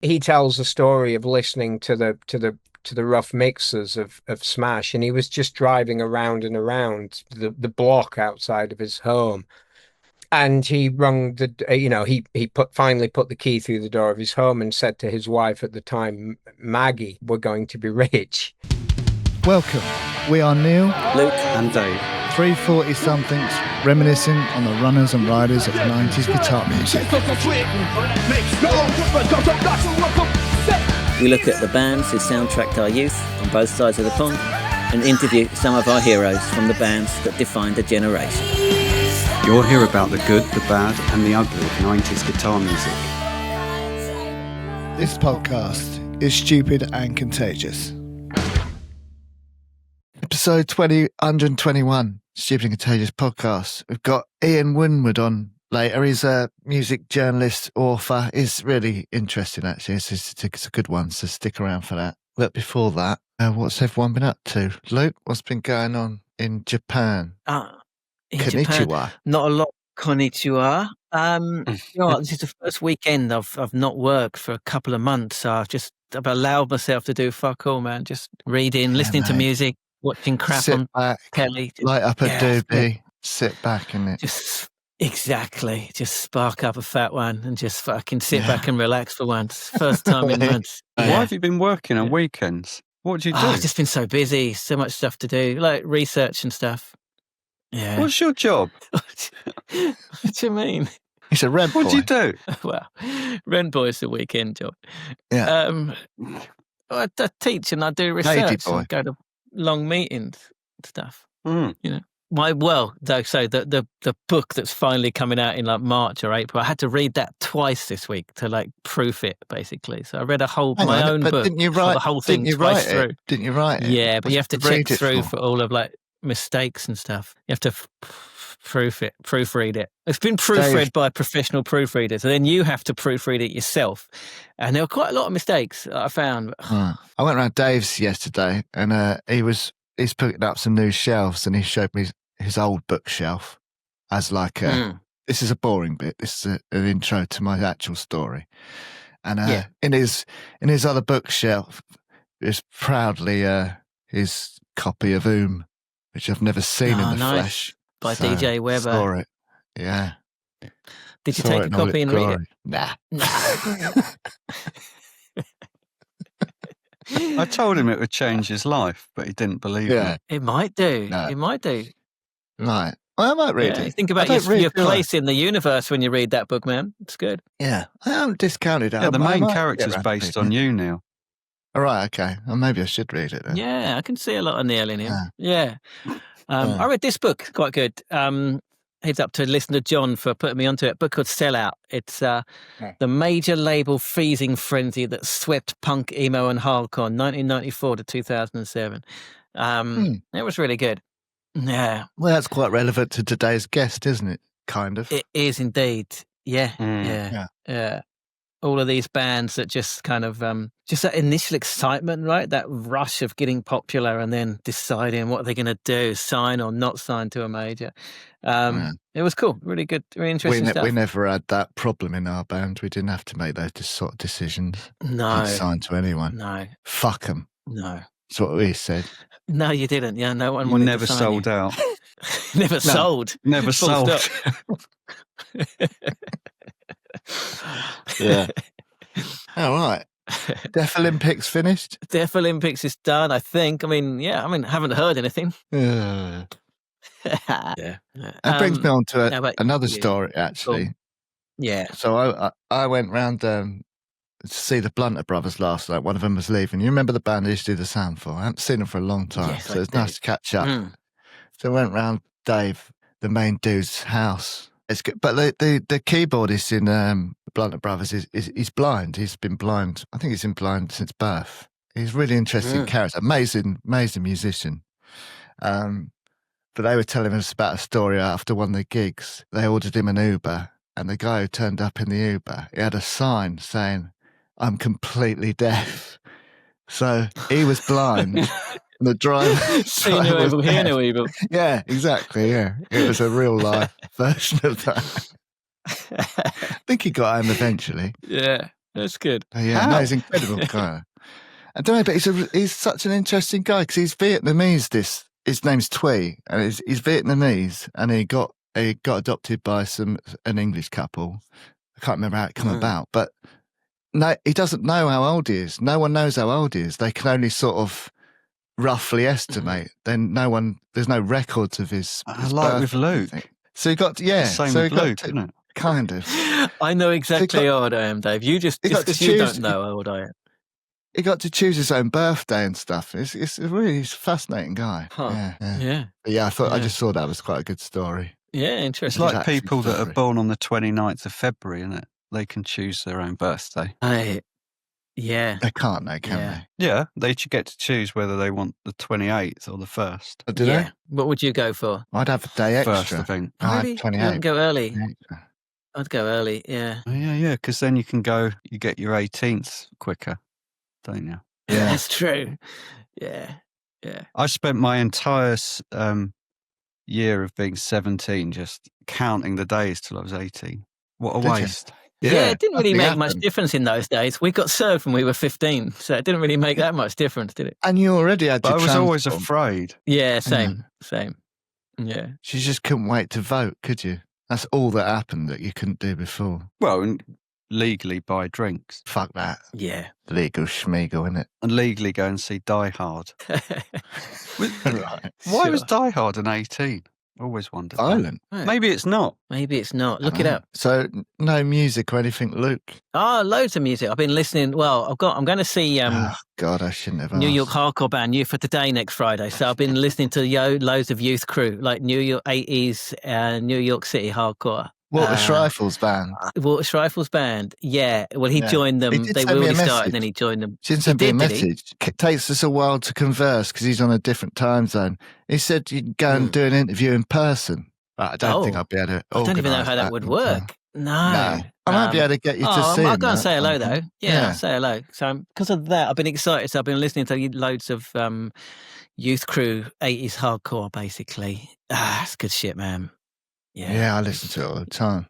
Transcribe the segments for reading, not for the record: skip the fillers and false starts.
he tells the story of listening to the rough mixes of Smash, and he was just driving around and around the block outside of his home. And he rung he finally put the key through the door of his home and said to his wife at the time, Maggie, we're going to be rich. Welcome. We are Neil, Luke and Dave. 340-somethings reminiscing on the runners and riders of 90s guitar music. We look at the bands who soundtracked our youth on both sides of the pond and interview some of our heroes from the bands that defined a generation. You'll hear about the good, the bad and the ugly of 90s guitar music. This podcast is Stupid and Contagious. Episode 121, Stupid and Contagious podcast. We've got Ian Winwood on later. He's a music journalist, author. It's really interesting, actually. It's a good one, so stick around for that. But before that, what's everyone been up to? Luke, what's been going on in Japan? In Konnichiwa. Japan, not a lot. Konnichiwa. This is the first weekend I've not worked for a couple of months, so I've allowed myself to do fuck all, man. Just reading, listening to music, watching crap Sit on back, telly. light up a doobie, sit back in it. Just spark up a fat one and just fucking sit back and relax for once. First time in months. Why have you been working on weekends? What do you do? I've just been so busy, so much stuff to do, like research and stuff. Yeah. What's your job? What do you mean? He's a rent boy. What do you do? Well, rent boy is the weekend job. Yeah. I teach and I do Lady research boy. and go to long meetings and stuff. Mm. You know, the book that's finally coming out in like March or April, I had to read that twice this week to like proof it, basically. So I read my own book. Didn't you write the whole thing didn't you twice write through? it? Didn't you write it? Yeah, but you have to check read it through for? for all of like mistakes and stuff. You have to proofread it. It's been proofread by professional proofreaders, and then you have to proofread it yourself. And there were quite a lot of mistakes that I found. I went around Dave's yesterday, and he's putting up some new shelves, and he showed me his old bookshelf as like this is a boring bit. This is an intro to my actual story. And in his other bookshelf is proudly his copy of which I've never seen in the flesh. By DJ Weber. Saw it. Yeah. Did you take a copy and read it? Nah. I told him it would change his life, but he didn't believe me. It might do. No. It might do. Right. Well, I might read it. Think about your place in the universe when you read that book, man. It's good. Yeah. I haven't discounted it. Yeah, the main character's based on you, Neil. All right, okay. Well, maybe I should read it then. Yeah, I can see a lot of Neil in him. Yeah. I read this book, quite good. Heads up to listener John for putting me onto it. A book called Sellout. It's the major label freezing frenzy that swept punk, emo and hardcore 1994 to 2007. It was really good. Yeah. Well, that's quite relevant to today's guest, isn't it? Kind of. It is indeed. Yeah. All of these bands that just kind of, just that initial excitement, right? That rush of getting popular and then deciding what they're going to do, sign or not sign to a major. It was cool. Really good, really interesting stuff. We never had that problem in our band. We didn't have to make those sort of decisions. No. Didn't sign to anyone. No. Fuck them. No. That's what we said. No, you didn't. Yeah, no one You wanted never to sign sold you. out. Never sold. Never Full sold. stop. Yeah. All right. Deaf Olympics finished? Deaf Olympics is done, I think. Haven't heard anything. Yeah. Yeah. That brings me on to how about another you? story, actually. Cool. Yeah. So I went round to see the Blunter brothers last night. One of them was leaving. You remember the band I used to do the sound for? I haven't seen them for a long time, Yes, so I it's do. nice to catch up. So I went round Dave, the main dude's house. It's good, but the keyboardist in Blunter Brothers he's blind. He's been blind. I think he's been blind since birth. He's a really interesting character, amazing musician. But they were telling us about a story after one of the gigs. They ordered him an Uber, and the guy who turned up in the Uber, he had a sign saying, "I'm completely deaf." So he was blind. And the driver See no evil, hear no evil. Yeah, exactly. Yeah, it was a real life version of that. I think he got home eventually. Yeah. That's good. Yeah, no, he's an incredible guy. I don't know, but he's such an interesting guy because he's Vietnamese. His name's Twee, and he's Vietnamese, and he got adopted by an English couple. I can't remember how it came about, but no, he doesn't know how old he is. No one knows how old he is. They can only sort of roughly estimate. Then there's no records of his like birth with Luke. So he got Same with Luke, isn't it? Kind of. I know exactly how old I am, Dave. You just because you don't know how old I am. He got to choose his own birthday and stuff. He's a fascinating guy. Huh. Yeah. But yeah, I just thought that was quite a good story. Yeah, It's interesting. like people that are born on the 29th of February, isn't it? They can choose their own birthday. Yeah. They can't, though, can they? Yeah, they should get to choose whether they want the 28th or the 1st. Oh, do they? What would you go for? I'd have a day extra. First, I think. Really? 28. I'd go early. I'd go early, yeah. Oh, yeah, because then you get your 18th quicker, don't you? Yeah. That's true. Yeah. I spent my entire year of being 17 just counting the days till I was 18. What a waste. Yeah, it didn't really make much difference in those days. We got served when we were 15, so it didn't really make that much difference, did it? And you already had But your I was always transport. afraid. Yeah, same. Yeah. You just couldn't wait to vote, could you? That's all that happened that you couldn't do before. Well, and legally buy drinks. Fuck that. Yeah. Legal schmeagle, innit? And legally go and see Die Hard. Right. Why was Die Hard an 18? Always wondered. Violent. Maybe it's not. Maybe it's not. Look it up. So no music or anything, Luke? Oh, loads of music. I've been listening. Well, I'm going to see Oh, God, I shouldn't have New asked. York hardcore band Youth for Today next Friday. So I've been listening to loads of Youth Crew, like New York 80s, New York City hardcore. Walter Schreifel's band. Walter Schreifel's band. Yeah. Well, he joined them. They send me already a started, message. and then he joined them. She didn't send me a message. It takes us a while to converse because he's on a different time zone. He said you can go and do an interview in person. But I don't think I'd be able to. I don't even know how that would work. No. I might be able to get you to see him. I'll go and say hello, though. Yeah, I'll say hello. So because of that, I've been excited. So I've been listening to loads of Youth Crew 80s hardcore, basically. It's good shit, man. Yeah, I listen to it all the time.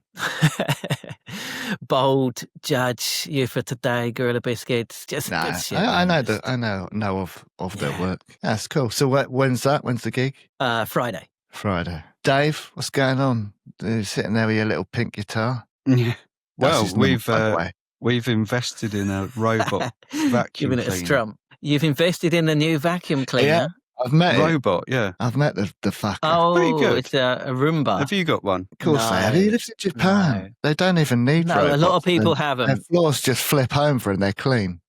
Bold, Judge, Youth for Today, Gorilla Biscuits, just good shit. I know that. I know of their work. That's cool. So when's that? When's the gig? Friday. Dave, what's going on? You're sitting there with your little pink guitar. Yeah. Well, That's we've invested in a robot vacuum Giving it a cleaner. strum. You've invested in a new vacuum cleaner. Yeah, I've met Robot, yeah. I've met the fucker. Oh, Pretty good. it's a Roomba. Have you got one? Of course they have. He lives in Japan. No. They don't even need robots. A lot of people have Their them. floors just flip over and they're clean.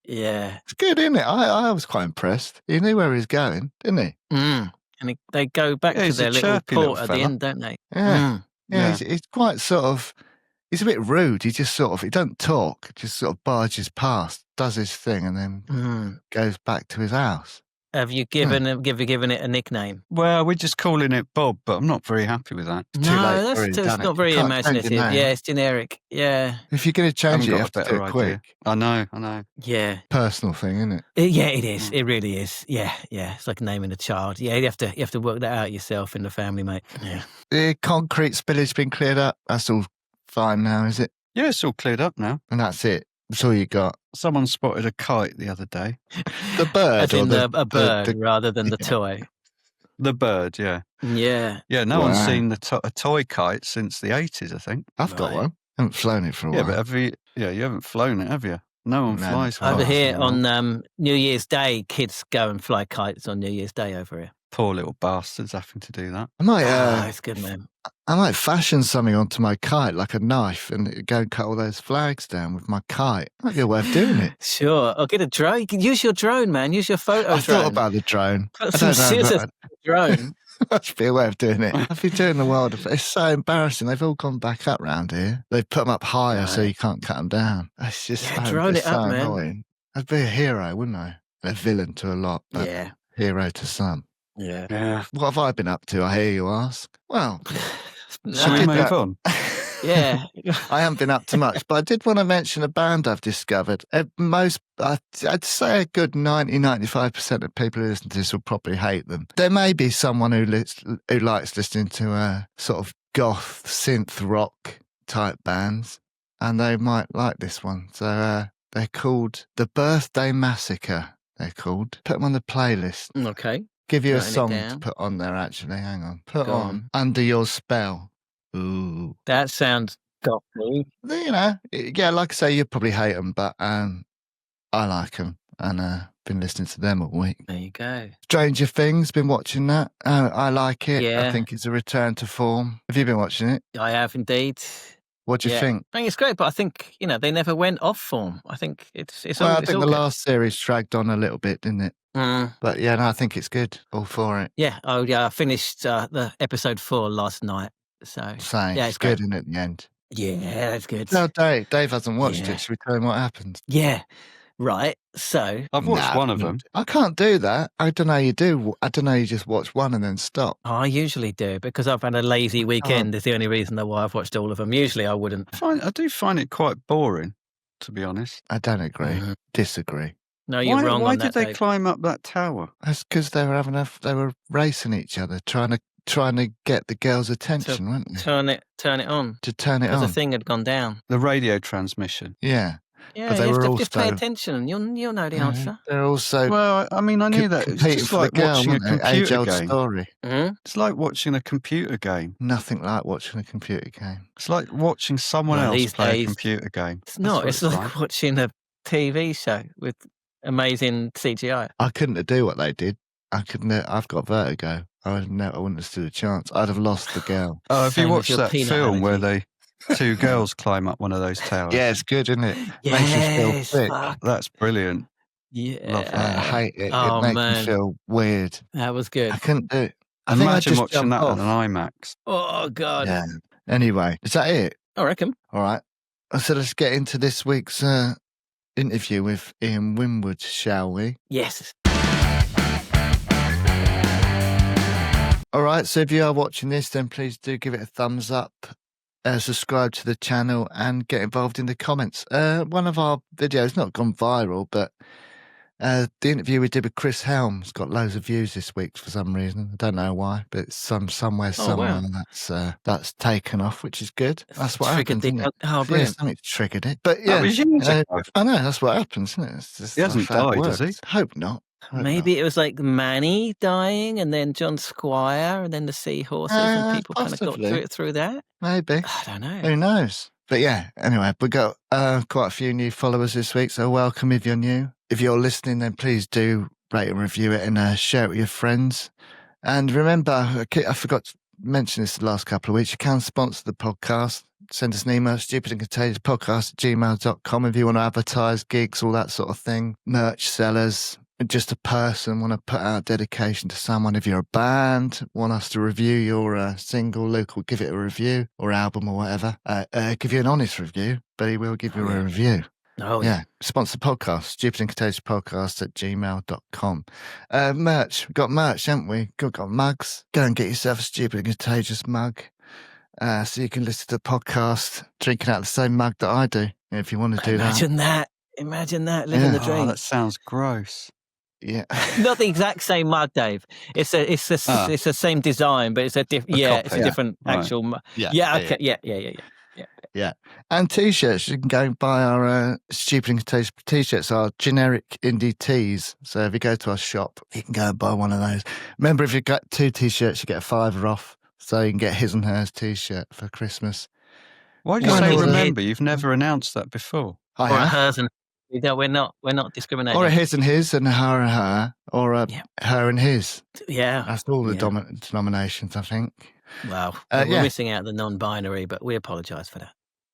Yeah. It's good, isn't it? I was quite impressed. He knew where he was going, didn't he? And they go back to he's a their little chirpy port little at the fella. end, don't they? Yeah. Yeah. He's quite sort of, he's a bit rude. He just sort of, he doesn't talk, just sort of barges past, does his thing, and then goes back to his house. Have you given it a nickname? Well, we're just calling it Bob, but I'm not very happy with that. No, that's not very imaginative. Yeah, it's generic. Yeah. If you're going to change it, you have to do it idea. quick. I know. Yeah. Personal thing, isn't it? Yeah, it is. It really is. Yeah. It's like naming a child. Yeah, you have to work that out yourself in the family, mate. Yeah. The concrete spillage been cleared up. That's all fine now, is it? Yeah, it's all cleared up now. And that's it. That's all you got. Someone spotted a kite the other day. The bird, As in a bird rather than the toy. The bird, yeah. Yeah. Yeah, no one's seen a toy kite since the 80s, I think. I've got one. I haven't flown it for a while. Yeah, but you haven't flown it, have you? No one flies one. Over here on New Year's Day, kids go and fly kites on New Year's Day over here. Poor little bastards having to do that. I might, it's good, man. I might fashion something onto my kite, like a knife, and go and cut all those flags down with my kite. Might be a way of doing it. Sure. Or get a drone. You can use your drone, man. Use your photo drone. I thought about the drone. Put some scissors on the drone. Must be a way of doing it. I've been doing the world. It's so embarrassing. They've all gone back up round here. They've put them up higher so you can't cut them down. It's just drone it up, man. annoying. I'd be a hero, wouldn't I? A villain to a lot, but hero to some. Yeah. What have I been up to, I hear you ask? Well, Shall we move on? Yeah. I haven't been up to much, but I did want to mention a band I've discovered. I'd say a good 90-95% of people who listen to this will probably hate them. There may be someone who likes listening to sort of goth synth rock type bands. and they might like this one. So they're called The Birthday Massacre. They're called. Put them on the playlist. Okay. Give you a Writing it song to down. put on there, actually. Hang on. Put Go on on. Under Your Spell. Ooh. That sounds gothy. You know, yeah, like I say, you probably hate them, but I like them, and been listening to them all week. There you go. Stranger Things, been watching that. I like it. Yeah. I think it's a return to form. Have you been watching it? I have indeed. What do you think? I think it's great, but I think, they never went off form. I think it's Well, all I think the good. last series dragged on a little bit, didn't it? But yeah, no, I think it's good. All for it. Yeah. Oh, yeah. I finished the episode 4 last night. So Same. yeah, it's good, isn't it, at the end? Yeah, that's good. No, Dave hasn't watched it. Should we tell him what happens? Yeah. Right. So I've watched one of them. I can't do that. I don't know you do. I don't know you just watch one and then stop. I usually do because I've had a lazy weekend. Is the only reason why I've watched all of them. Usually I wouldn't. I do find it quite boring, to be honest. I don't agree. Disagree. No, you're wrong Why on did that, they Dave. climb up that tower? That's because they were racing each other, trying to get the girl's attention, weren't they? Turn it on. To turn it Because on. the thing had gone down. The radio transmission. Yeah. Yeah, But they you were have to also just pay attention. You'll know the answer. They're also Well, I mean, I knew that. It's competing just for the like girl, watching a weren't they? computer Age-old game. story. It's like watching a computer game. Nothing like watching a computer game. It's like watching someone Well, else these play days, a computer game. It's not. That's It's what like watching a TV show with amazing CGI. I couldn't do what they did. I couldn't. I've got vertigo. I wouldn't have stood a chance. I'd have lost the girl. Oh, have you Same with watched your that peanut film where allergy. two girls climb up one of those towers? Yeah, it's good, isn't it? Makes you feel Yes, sick. fuck. That's brilliant. Yeah. Love that. I hate it. Oh, it makes man. me feel weird. That was good. I couldn't do it. I think I'd Imagine just watching jump that off. on an IMAX. Oh, God. Yeah. Anyway, is that it? I reckon. All right. So let's get into this week's interview with Ian Winwood, shall we? Yes. All right. So if you are watching this, then please do give it a thumbs up, subscribe to the channel, and get involved in the comments. One of our videos not gone viral, but the interview we did with Chris Helm's got loads of views this week for some reason. I don't know why, but it's somewhere that's taken off, which is good. That's what happens, isn't it? Oh, Yeah, brilliant. something triggered it. But yeah, That was years ago. I know that's what happens, isn't it? It's just He hasn't how it died, has he? works. Hope not. Maybe it was like Manny dying and then John Squire and then the Seahorses and people kind of got possibly. through that. Maybe. I don't know. Who knows? But yeah, anyway, we got quite a few new followers this week, so welcome if you're new. If you're listening, then please do rate and review it and share it with your friends. And remember, I forgot to mention this the last couple of weeks, you can sponsor the podcast. Send us an email, stupidandcontagiousPodcast@gmail.com if you want to advertise gigs, all that sort of thing. Merch sellers, just a person, want to put out dedication to someone. If you're a band, want us to review your single, Luke will give it a review or album or whatever. Give you an honest review, but he will give you a review. Oh, Yeah. Sponsor the podcast, stupidandcontagiousPodcast@gmail.com. Merch. We've got merch, haven't we? Got mugs. Go and get yourself a Stupid and Contagious mug. So you can listen to the podcast drinking out the same mug that I do, if you want to do Imagine that. Imagine that, living the Oh, dream. that sounds gross. Yeah. Not the exact same mug, Dave. It's the same design, but it's a different. Yeah, it's a copy. different Right. actual. Yeah. Okay. Yeah. And t-shirts. You can go and buy our Stupid and Contagious t-shirts, our generic indie tees. So if you go to our shop, you can go and buy one of those. Remember, if you got 2 t-shirts, you get a £5 off. So you can get his and hers t-shirt for Christmas. Why do you One say of the- remember? You've never announced that before. I Or a have. hers and we're not discriminating. Or a his and his and her, or a Yeah. her and his. Yeah. That's all the Yeah. denominations, I think. Wow. Yeah. We're missing out the non-binary, but we apologise for that.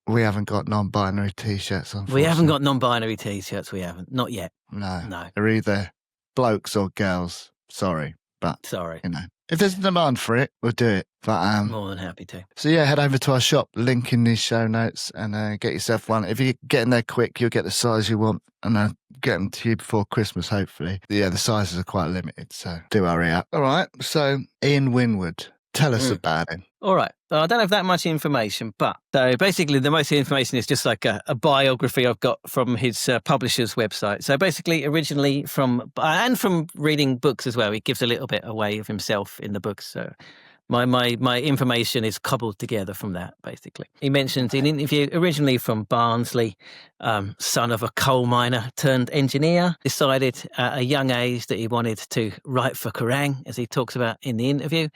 We haven't got non-binary t-shirts, We haven't unfortunately. got non-binary t-shirts. We haven't. Not yet. No. No. They're either blokes or girls. Sorry. But, Sorry. you know, if there's a demand for it, we'll do it. But More than happy to. So yeah, head over to our shop, link in these show notes, and get yourself one. If you get in there quick, you'll get the size you want, and get them to you before Christmas, hopefully. Yeah, the sizes are quite limited, so do hurry up. All right, so Ian Winwood, tell us about him. All right. I don't have that much information, but so basically the most information is just like a biography I've got from his publisher's website. So basically originally from reading books as well, he gives a little bit away of himself in the books. So My information is cobbled together from that, basically. He mentions in an interview, originally from Barnsley, son of a coal miner turned engineer, decided at a young age that he wanted to write for Kerrang, as he talks about in the interview.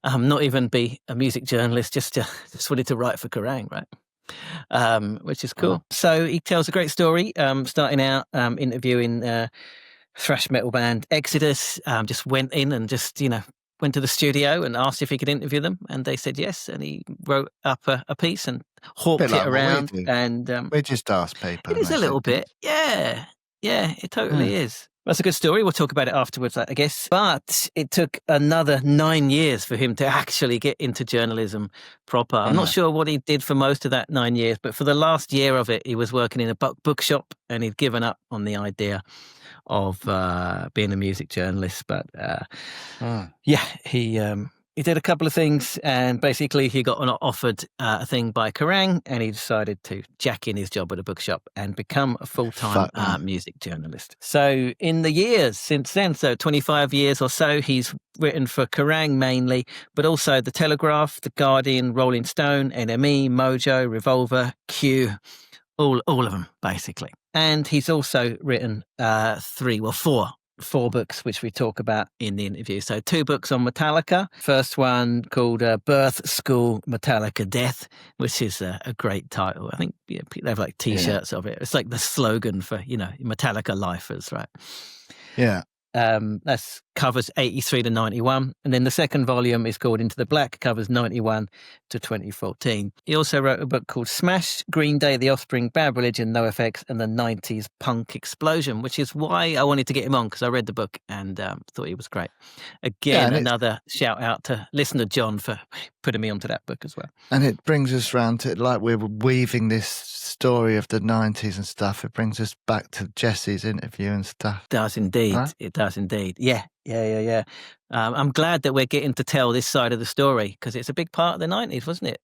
Not even be a music journalist, just wanted to write for Kerrang, right? Which is cool. So he tells a great story, starting out interviewing thrash metal band Exodus. Just went in and just, went to the studio and asked if he could interview them, and they said yes. And he wrote up a piece and hawked it around. And we just ask people. It is a little bit, yeah, it totally is. That's a good story. We'll talk about it afterwards, I guess. But it took another 9 years for him to actually get into journalism proper. I'm not sure what he did for most of that 9 years, but for the last year of it, he was working in a bookshop, and he'd given up on the idea of being a music journalist. But he did a couple of things, and basically he got offered a thing by Kerrang, and he decided to jack in his job at a bookshop and become a full-time music journalist. So in the years since then, so 25 years or so, he's written for Kerrang mainly, but also The Telegraph, The Guardian, Rolling Stone, NME, Mojo, Revolver, Q, all of them, basically. And he's also written four books, which we talk about in the interview. So 2 books on Metallica. First one called Birth, School, Metallica, Death, which is a great title. I think they have like T-shirts of it. It's like the slogan for, Metallica lifers, right? Yeah. That's covers 83 to 91. And then the second volume is called Into the Black, covers 91 to 2014. He also wrote a book called Smash, Green Day, The Offspring, Bad Religion, NoFX, and the 90s Punk Explosion, which is why I wanted to get him on, because I read the book and thought he was great. Again, another shout out to listener John for putting me onto that book as well. And it brings us round to, like, we're weaving this story of the 90s and stuff. It brings us back to Jesse's interview and stuff. It does indeed. Huh? It does indeed. Yeah. I'm glad that we're getting to tell this side of the story, because it's a big part of the 90s, wasn't it?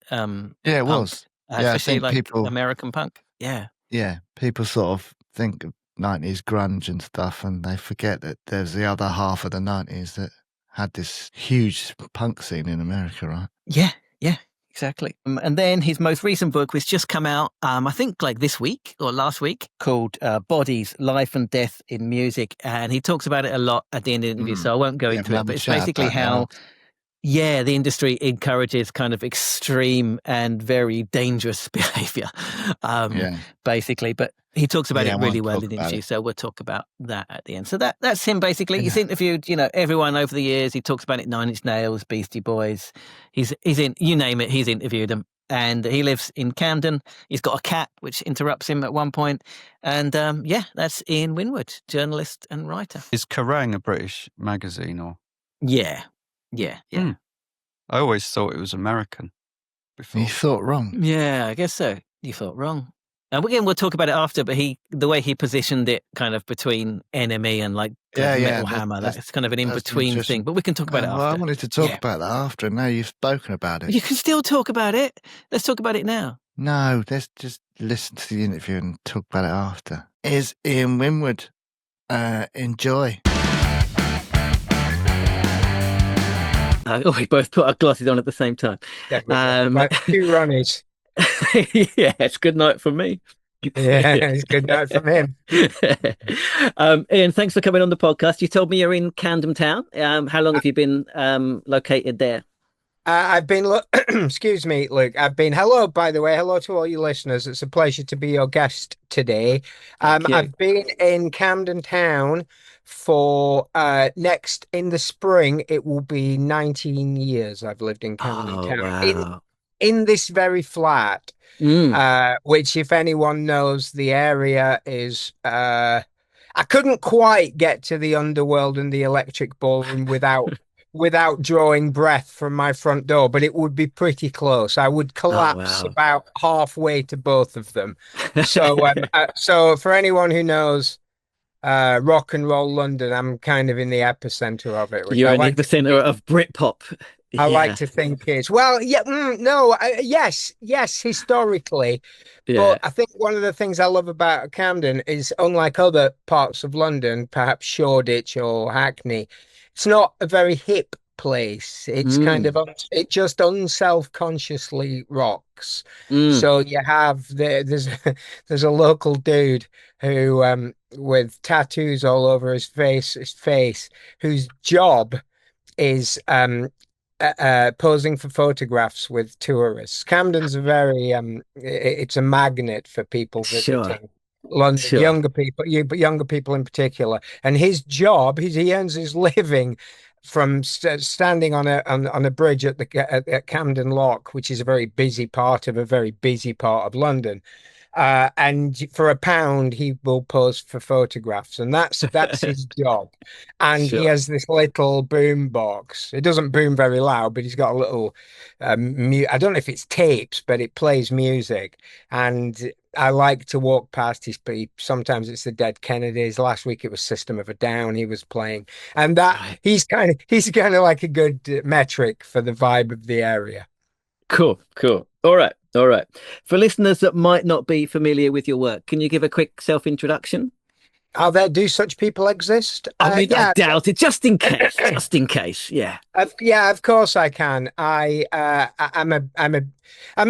It was. Especially like people, American punk. Yeah. Yeah. People sort of think of 90s grunge and stuff, and they forget that there's the other half of the 90s that had this huge punk scene in America, right? Yeah. Exactly. And then his most recent book, which just come out, I think like this week or last week, called Bodies, Life and Death in Music. And he talks about it a lot at the end of the interview, so I won't go into it. But it's basically how, the industry encourages kind of extreme and very dangerous behavior, basically. But he talks about it really well in the interview, so we'll talk about that at the end. So that's him, basically. Yeah. He's interviewed, everyone over the years. He talks about it, 9 Inch Nails, Beastie Boys. He's in, you name it, he's interviewed them. And he lives in Camden. He's got a cat, which interrupts him at one point. And that's Ian Winwood, journalist and writer. Is Kerrang a British magazine or? Yeah. I always thought it was American before. You thought wrong. Yeah, I guess so. You thought wrong. And again, we'll talk about it after, but the way he positioned it kind of between NME and like Metal Hammer, that's kind of an in-between thing, but we can talk about it after. Well, I wanted to talk about that after, and now you've spoken about it. You can still talk about it. Let's talk about it now. No, let's just listen to the interview and talk about it after. Here's Ian Winwood. Enjoy. We both put our glasses on at the same time. Like 2 runnies. Yeah, it's good night for me. Yeah, it's good night from him. Ian, thanks for coming on the podcast. You told me you're in Camden Town. How long have you been located there? I've been, excuse me, Luke. Hello, by the way. Hello to all your listeners. It's a pleasure to be your guest today. I've been in Camden Town for next in the spring. It will be 19 years I've lived in Camden Town. Wow. In this very flat, which, if anyone knows the area, is I couldn't quite get to the underworld and the electric ballroom without drawing breath from my front door, but it would be pretty close. I would collapse about halfway to both of them. So, so for anyone who knows rock and roll London, I'm kind of in the epicenter of it. You're in the epicenter of Britpop. I like to think it's yes, historically. But I think one of the things I love about Camden is, unlike other parts of London, perhaps Shoreditch or Hackney, it's not a very hip place. It's kind of it just unself-consciously rocks. So you have there's a local dude who with tattoos all over his face, whose job is posing for photographs with tourists. Camden's a very it's a magnet for people Sure. visiting London, Sure. younger people, but younger people in particular. And his job, he earns his living from standing on a bridge at Camden Lock, which is a very busy part of a very busy part of London. And for £1, he will pose for photographs, and that's his job. And he Sure. has this little boom box. It doesn't boom very loud, but he's got a little, I don't know if it's tapes, but it plays music. And I like to walk past his. Sometimes it's the Dead Kennedys. Last week it was System of a Down he was playing, and that he's kind of like a good metric for the vibe of the area. Cool. All right. For listeners that might not be familiar with your work, can you give a quick self-introduction? Do such people exist? I mean, Yeah. I doubt it. Just in case. Just in case. Yeah. Yeah, of course I can. I'm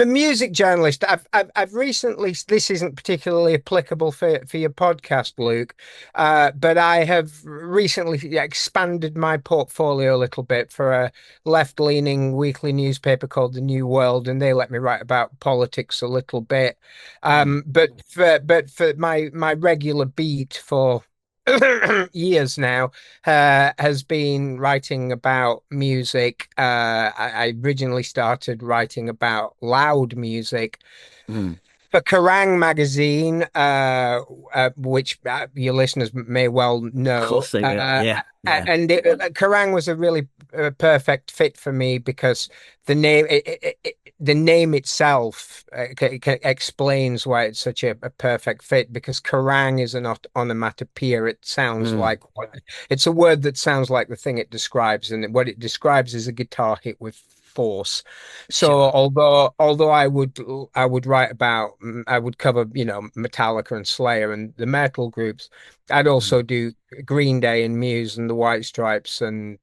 a music journalist. I've recently. This isn't particularly applicable for your podcast, Luke, but I have recently expanded my portfolio a little bit for a left-leaning weekly newspaper called The New World, and they let me write about politics a little bit. But for my regular beat for years now has been writing about music. I originally started writing about loud music for Kerrang magazine, which your listeners may well know. Of course they will. Yeah. And Kerrang was a really perfect fit for me because the name itself explains why it's such a perfect fit. Because Kerrang is an onomatopoeia. It sounds like it's a word that sounds like the thing it describes, and what it describes is a guitar hit with force. So although I would write about, I would cover Metallica and Slayer and the metal groups, I'd also do Green Day and Muse and the White Stripes and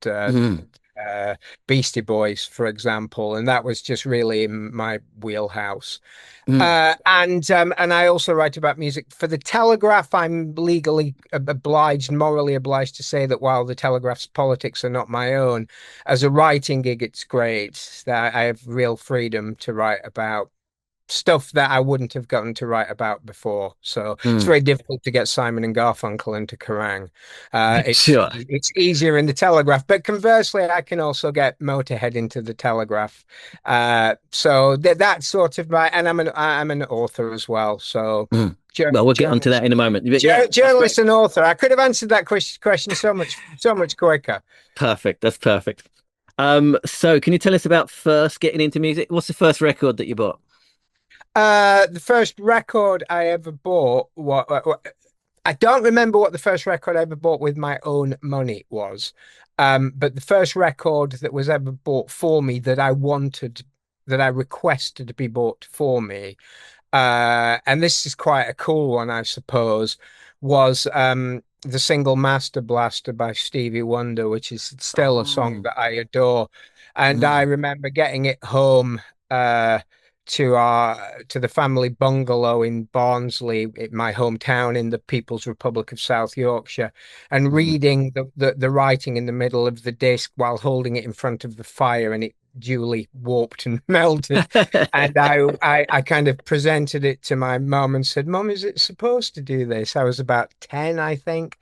Beastie Boys, for example, and that was just really in my wheelhouse. And I also write about music for the Telegraph. I'm legally morally obliged to say that while the Telegraph's politics are not my own, as a writing gig, it's great that I have real freedom to write about stuff that I wouldn't have gotten to write about before. So it's very difficult to get Simon and Garfunkel into Kerrang. It's easier in the Telegraph, but conversely, I can also get Motorhead into the Telegraph. So that's sort of and I'm an author as well. So well, we'll get onto that in a moment. Journalist and author. I could have answered that question so much quicker. Perfect. That's perfect. So can you tell us about first getting into music? What's the first record that you bought? The first record I ever bought, I don't remember what the first record I ever bought with my own money was. But the first record that was ever bought for me that I requested to be bought for me, and this is quite a cool one, I suppose, was the single Master Blaster by Stevie Wonder, which is still a song that I adore. And I remember getting it home to the family bungalow in Barnsley, my hometown in the People's Republic of South Yorkshire, and reading the writing in the middle of the disc while holding it in front of the fire, and it duly warped and melted. And I kind of presented it to my mum and said, "Mum, is it supposed to do this?" I was about 10, I think.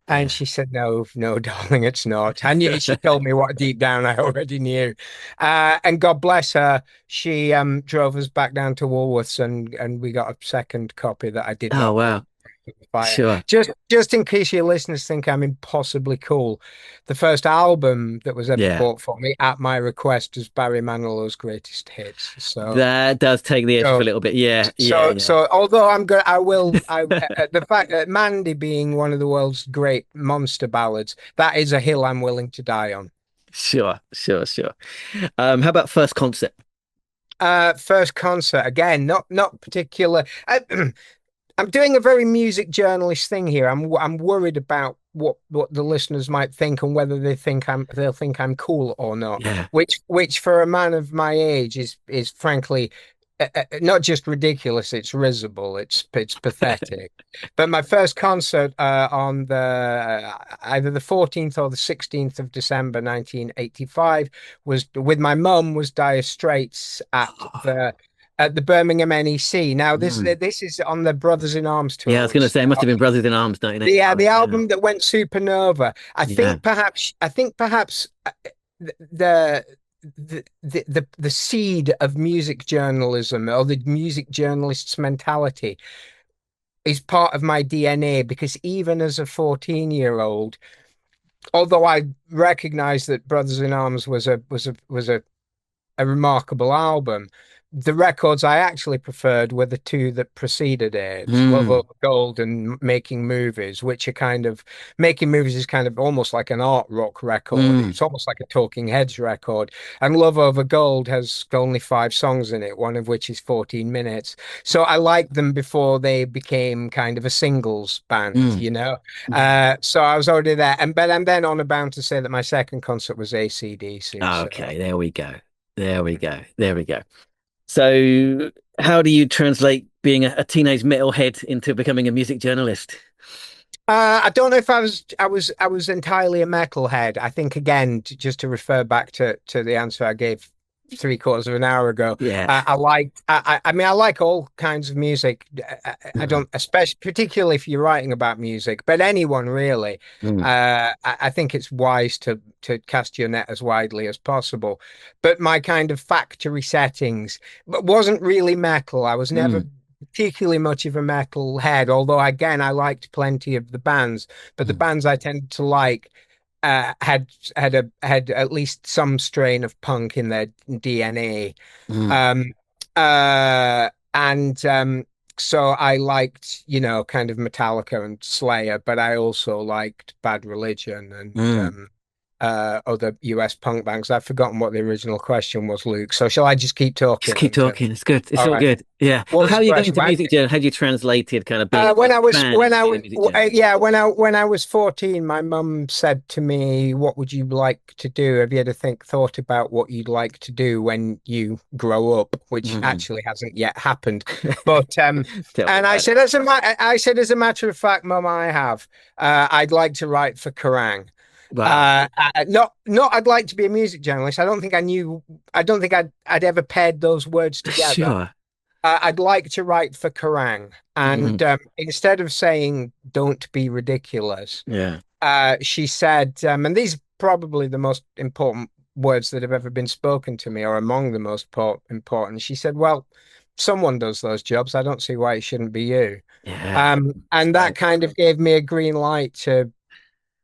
And she said, no, darling, it's not. I knew. She told me what deep down I already knew. And God bless her, she drove us back down to Woolworths and we got a second copy that I did not. Oh, wow. Sure. Just in case your listeners think I'm impossibly cool, the first album that was ever bought for me at my request was Barry Manilow's Greatest Hits. So that does take the edge for a little bit. So although the fact that Mandy being one of the world's great monster ballads, that is a hill I'm willing to die on. Sure. How about first concert? First concert, again, not particular. I'm doing a very music journalist thing here. I'm worried about what the listeners might think and whether they'll think I'm cool or not. Yeah. Which for a man of my age is frankly not just ridiculous, it's risible, it's pathetic. But my first concert on the either the 14th or the 16th of December 1985 was with my mum, was Dire Straits at the Birmingham NEC. Now this is on the Brothers in Arms tour. Yeah, I was going to say it must have been Brothers in Arms, 1985. The album that went supernova. I think perhaps the the seed of music journalism, or the music journalist's mentality, is part of my DNA, because even as a 14-year-old, although I recognize that Brothers in Arms was a remarkable album, the records I actually preferred were the two that preceded it, Love Over Gold and Making Movies, which are kind of, Making Movies is kind of almost like an art rock record. It's almost like a Talking Heads record. And Love Over Gold has only 5 songs in it, one of which is 14 minutes. So I liked them before they became kind of a singles band, you know? So I was already there. But I'm then on about to say that my second concert was AC/DC. Okay, there we go. There we go. There we go. So, how do you translate being a teenage metalhead into becoming a music journalist? I don't know if I was entirely a metalhead. I think, again, just to refer back to the answer I gave 3/4 of an hour ago. Yeah. I mean, I like all kinds of music. I don't, especially particularly if you're writing about music, but anyone really. I think it's wise to cast your net as widely as possible. But my kind of factory settings wasn't really metal. I was never particularly much of a metal head, although again I liked plenty of the bands, but the bands I tended to like had at least some strain of punk in their DNA. So I liked, kind of Metallica and Slayer, but I also liked Bad Religion and other US punk bands. I've forgotten what the original question was, Luke. So shall I just keep talking? Just keep talking. It's good. It's all good. Yeah. Well, how are you going to music journal? How you translated kind of being when I was 14, my mum said to me, "What would you like to do? Have you ever thought about what you'd like to do when you grow up?" Which actually hasn't yet happened. But and I said, as a matter of fact, Mum, I have. I'd like to write for Kerrang. Wow. Not I'd like to be a music journalist. I don't think I'd ever paired those words together. Sure. I'd like to write for Kerrang, and instead of saying "don't be ridiculous," she said, and these are probably the most important words that have ever been spoken to me, or among the most important. She said, "Well, someone does those jobs. I don't see why it shouldn't be you." And that kind of gave me a green light to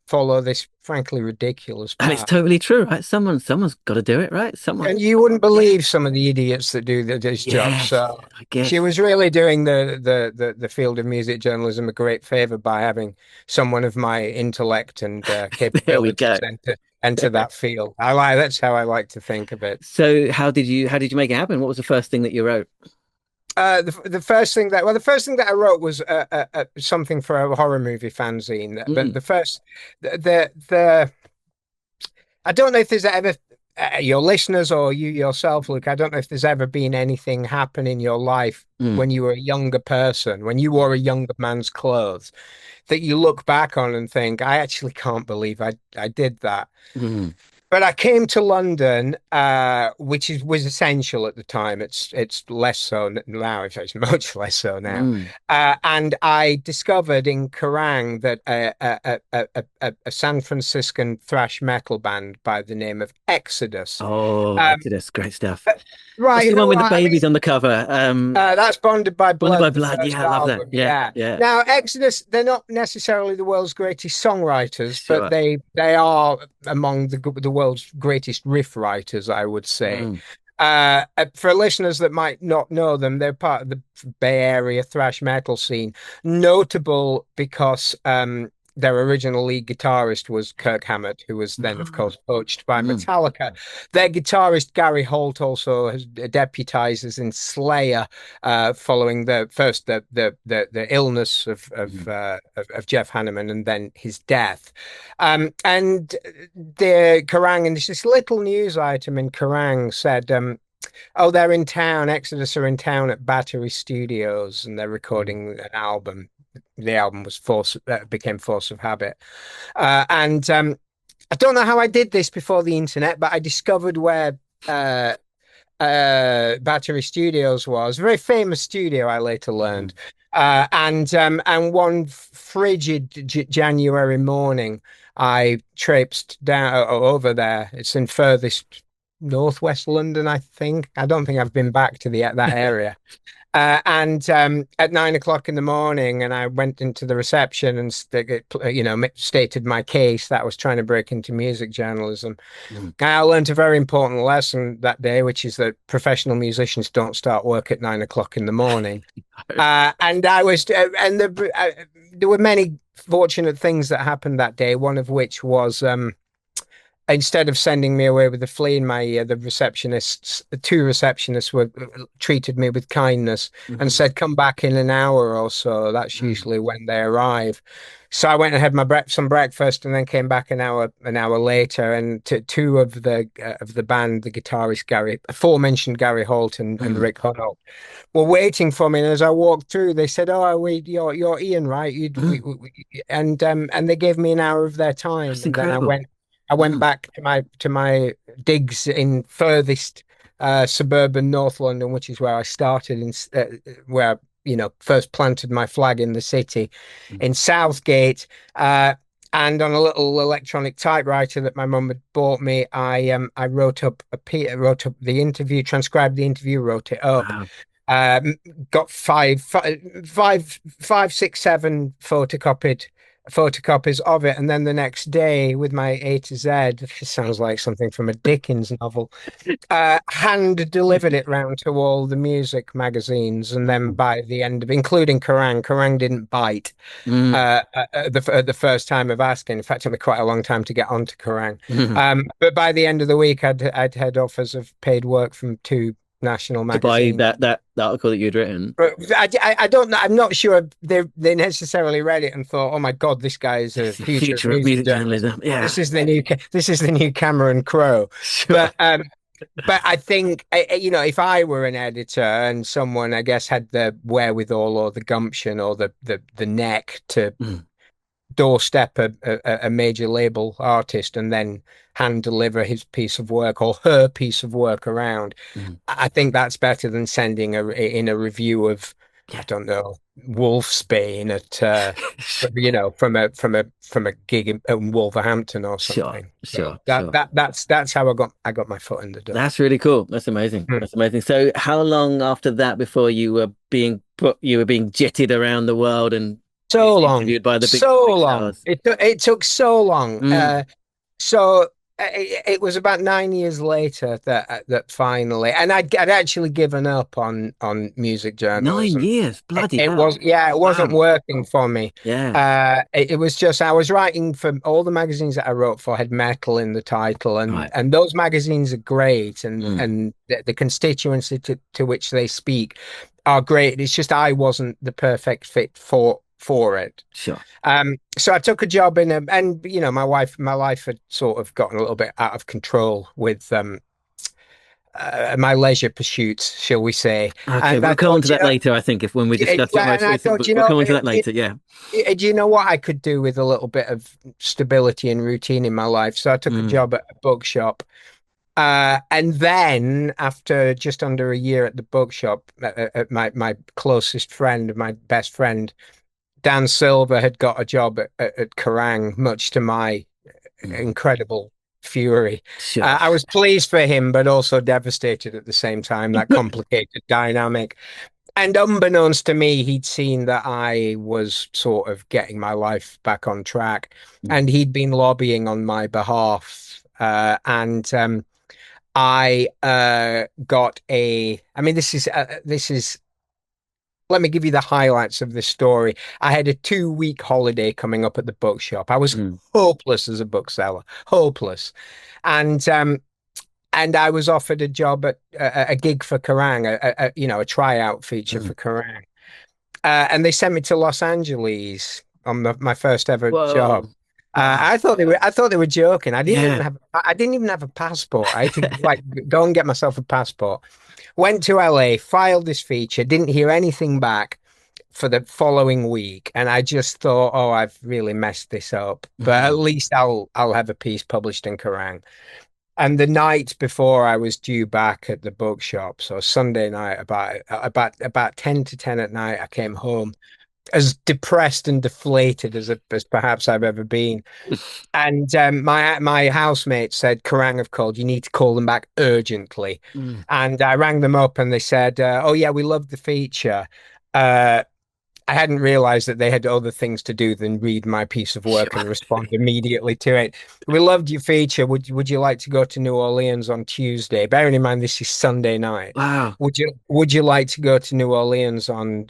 follow this frankly ridiculous path. And it's totally true, right? Someone's got to do it, right? And you wouldn't believe some of the idiots that do this job. So I guess she was really doing the field of music journalism a great favor by having someone of my intellect and capabilities enter that field. That's how I like to think of it. So how did you make it happen? What was the first thing that you wrote? The first thing that I wrote was something for a horror movie fanzine. But I don't know if there's ever your listeners or you yourself, Luke. I don't know if there's ever been anything happen in your life when you were a younger person, when you wore a younger man's clothes, that you look back on and think, I actually can't believe I did that. But I came to London, which was essential at the time. It's less so now. It's much less so now. And I discovered in Kerrang that a San Franciscan thrash metal band by the name of Exodus. Oh, Exodus, great stuff. Right, the one with the babies on the cover. That's Bonded by Blood. Bonded by Blood. Yeah, I love that. Yeah. Now, Exodus, they're not necessarily the world's greatest songwriters, but they are among the world's greatest riff writers, I would say. For listeners that might not know them, they're part of the Bay Area thrash metal scene, notable because their original lead guitarist was Kirk Hammett, who was then, of course, poached by Metallica. Their guitarist Gary Holt also has deputized as in Slayer, following the illness of Jeff Hanneman and then his death. And the Kerrang, and this little news item in Kerrang said, oh, they're in town. Exodus are in town at Battery Studios, and they're recording an album. The album was became Force of Habit. And I don't know how I did this before the internet, but I discovered where Battery Studios was. A very famous studio, I later learned. And one frigid January morning, I traipsed down over there. It's in furthest northwest London, I think. I don't think I've been back to that area. And at 9 o'clock in the morning, and I went into the reception and stated my case that I was trying to break into music journalism. I learned a very important lesson that day, which is that professional musicians don't start work at 9 o'clock in the morning. And I was, and there were many fortunate things that happened that day. One of which was, instead of sending me away with a flea in my ear, the two receptionists treated me with kindness and said, come back in an hour or so. That's usually when they arrive. So I went and had some breakfast and then came back an hour later. And two of the band, the guitarist aforementioned Gary Holt and Rick Hunnell, were waiting for me. And as I walked through, they said, "Oh, you're Ian, right?" And they gave me an hour of their time. That's and incredible. then I went back to my digs in furthest suburban North London, which is where I started, where first planted my flag in the city, in Southgate. And on a little electronic typewriter that my mum had bought me, I wrote up the interview, transcribed the interview, wrote it up. Wow. Got five, six, seven photocopies of it, and then the next day with my A to Z, this sounds like something from a Dickens novel, hand delivered it round to all the music magazines, and then by the end of, including Kerrang didn't bite the first time of asking. In fact, it took me quite a long time to get onto Kerrang. But by the end of the week, I'd had offers of paid work from two national magazines to buy that article that you'd written. I don't know. I'm not sure they necessarily read it and thought, "Oh my God, this guy is a future of music journalism." Yeah, this is the new Cameron Crowe. Sure. But I think if I were an editor and someone, I guess, had the wherewithal or the gumption or the neck to doorstep a major label artist and then hand deliver his piece of work or her piece of work around. I think that's better than sending in a review of, I don't know, Wolfsbane at from a gig in Wolverhampton or something. Sure. That's how I got my foot in the door. That's really cool. That's amazing. That's amazing. So how long after that before you were being jetted around the world and so long interviewed by the big stars? It took so long. So it was about 9 years later that finally, and I'd actually given up on music journalism. 9 years, bloody hell. It wasn't working for me. Yeah. It was just, I was writing for all the magazines that I wrote for had metal in the title, and those magazines are great, and the constituency to which they speak are great. It's just I wasn't the perfect fit for it. Sure. So I took a job and my life had sort of gotten a little bit out of control with my leisure pursuits, shall we say. Okay, we'll come on to that later, I think, when we discuss it. We'll come on to that later, yeah. Do you know what I could do with a little bit of stability and routine in my life? So I took a job at a bookshop. And then after just under a year at the bookshop, my closest friend, my best friend, Dan Silver, had got a job at Kerrang, much to my incredible fury. Sure. I was pleased for him, but also devastated at the same time, that complicated dynamic. And unbeknownst to me, he'd seen that I was sort of getting my life back on track, and he'd been lobbying on my behalf. I got this is let me give you the highlights of this story. I had a 2-week holiday coming up at the bookshop. I was hopeless as a bookseller, hopeless. And I was offered a job at a gig for Kerrang, a tryout feature for Kerrang. And they sent me to Los Angeles on my first ever job. Whoa. I thought they were joking. I didn't even have a passport. I had to like go and get myself a passport. Went to LA, filed this feature, didn't hear anything back for the following week, and I just thought, oh, I've really messed this up. But at least I'll have a piece published in Kerrang. And the night before I was due back at the bookshop, so Sunday night, about 10 to 10 at night, I came home as depressed and deflated as perhaps I've ever been. And my housemate said, Kerrang have called, you need to call them back urgently. And I rang them up and they said, oh yeah, we love the feature. I hadn't realized that they had other things to do than read my piece of work and respond immediately to it. We loved your feature. Would you like to go to New Orleans on Tuesday? Bearing in mind this is Sunday night. Wow. Would you like to go to New Orleans on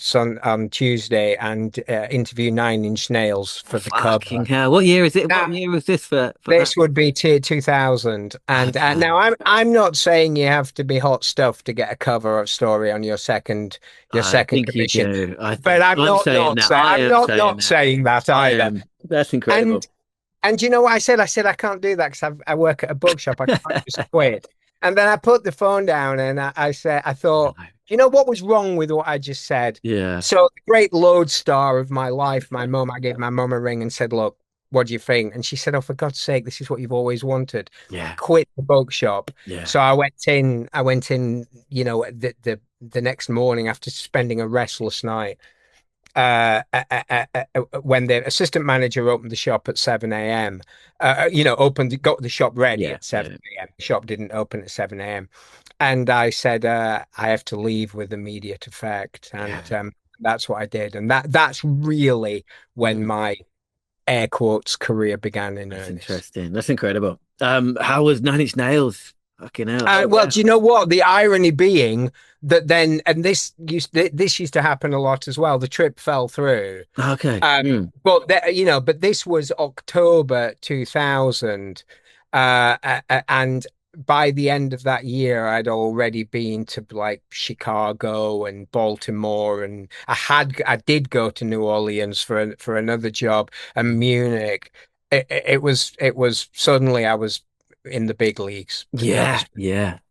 Tuesday and interview Nine Inch Nails for the Fucking cover? hell. What year is it? What year was this for This that? would be 2000. And now I'm not saying you have to be hot stuff to get a cover of story on your second I think commission. you do. But I'm not saying that. saying that either. That's incredible. And you know what I said? I said I can't do that because I work at a bookshop. I can't just quit. And then I put the phone down and I thought, you know what was wrong with what I just said? Yeah. So the great lodestar of my life, my mum, I gave my mum a ring and said, look, what do you think? And she said, oh, for God's sake, this is what you've always wanted. Yeah. Quit the bookshop. Yeah. So I went in, the next morning after spending a restless night. When the assistant manager opened the shop at 7 a.m., got the shop ready at 7 a.m. The shop didn't open at 7 a.m. And I said, I have to leave with immediate effect. And that's what I did. And that's really when my air quotes career began in earnest. Interesting. That's incredible. How was Nine Inch Nails? Fucking hell. Do you know what? The irony being that then, and this used to happen a lot as well. The trip fell through. Okay. But this was October 2000, and by the end of that year, I'd already been to like Chicago and Baltimore, and I did go to New Orleans for another job, and Munich. It was suddenly I was in the big leagues. Yeah.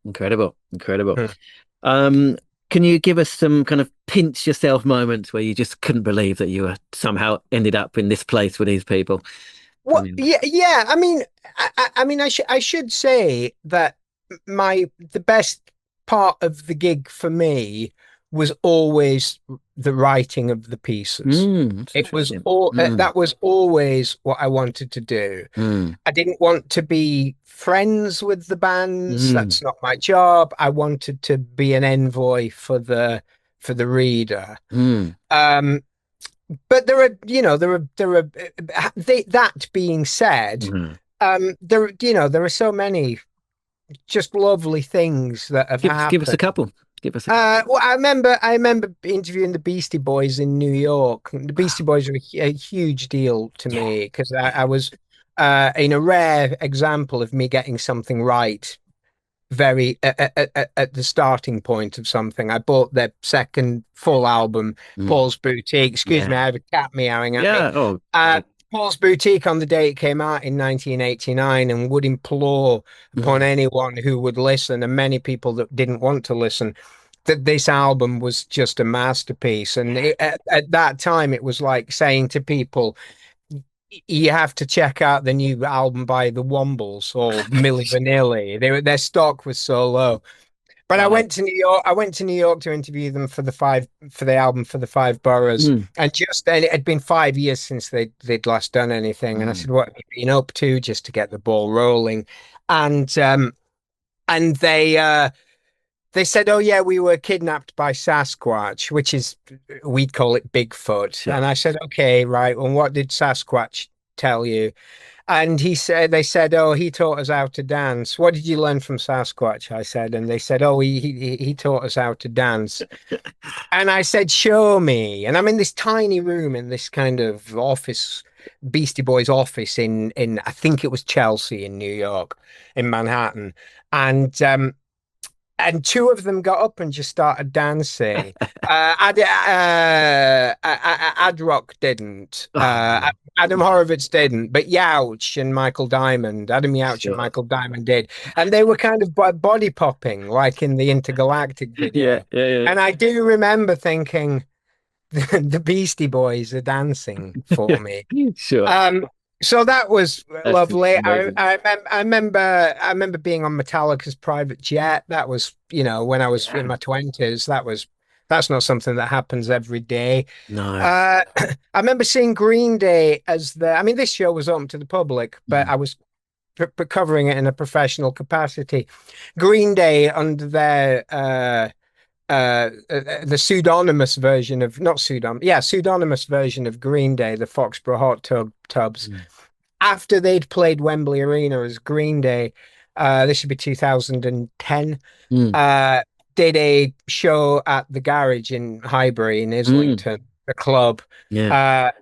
Incredible. Can you give us some kind of pinch yourself moments where you just couldn't believe that you were somehow ended up in this place with these people? Well, yeah. I should say that the best part of the gig for me was always the writing of the pieces. It was that was always what I wanted to do. I didn't want to be friends with the bands. That's not my job. I wanted to be an envoy for the reader. But that being said, there are so many just lovely things that have happened. Give us a couple. Well, I remember interviewing the Beastie Boys in New York. The Beastie Boys were a huge deal to me because I was in a rare example of me getting something right very at the starting point of something. I bought their second full album, Paul's Boutique. Excuse me, I have a cat meowing at me. Paul's Boutique on the day it came out in 1989, and would implore upon anyone who would listen, and many people that didn't want to listen, that this album was just a masterpiece. And at that time, it was like saying to people, you have to check out the new album by the Wombles or Milli Vanilli. Their stock was so low. But I went to New York. I went to New York to interview them for the album for the Five Boroughs, and just then it had been 5 years since they'd last done anything. And I said, "What have you been up to?" Just to get the ball rolling, and they said, "Oh yeah, we were kidnapped by Sasquatch, which is we'd call it Bigfoot." And I said, "Okay, right. Well, what did Sasquatch tell you. And they said, oh, he taught us how to dance. What did you learn from Sasquatch? I said, and they said, oh, he taught us how to dance. And I said, show me. And I'm in this tiny room in this kind of office, Beastie Boys office in I think it was Chelsea in New York, in Manhattan. And two of them got up and just started dancing. Adrock didn't. Adam Horovitz didn't, but Youch and Michael Diamond, Adam Youch and Michael Diamond did. And they were kind of body popping, like in the Intergalactic video. Yeah. And I do remember thinking, the Beastie Boys are dancing for me. Sure. So that was lovely. amazing. I remember being on Metallica's private jet. That was, when I was in my 20s. That's not something that happens every day. No. I remember seeing Green Day this show was open to the public, but I was covering it in a professional capacity. Green Day under their the pseudonymous version of pseudonymous version of Green Day, the Foxborough Hot Tubs. After they'd played Wembley Arena as Green Day, this should be 2010. Did a show at the Garage in Highbury in Islington, a club. That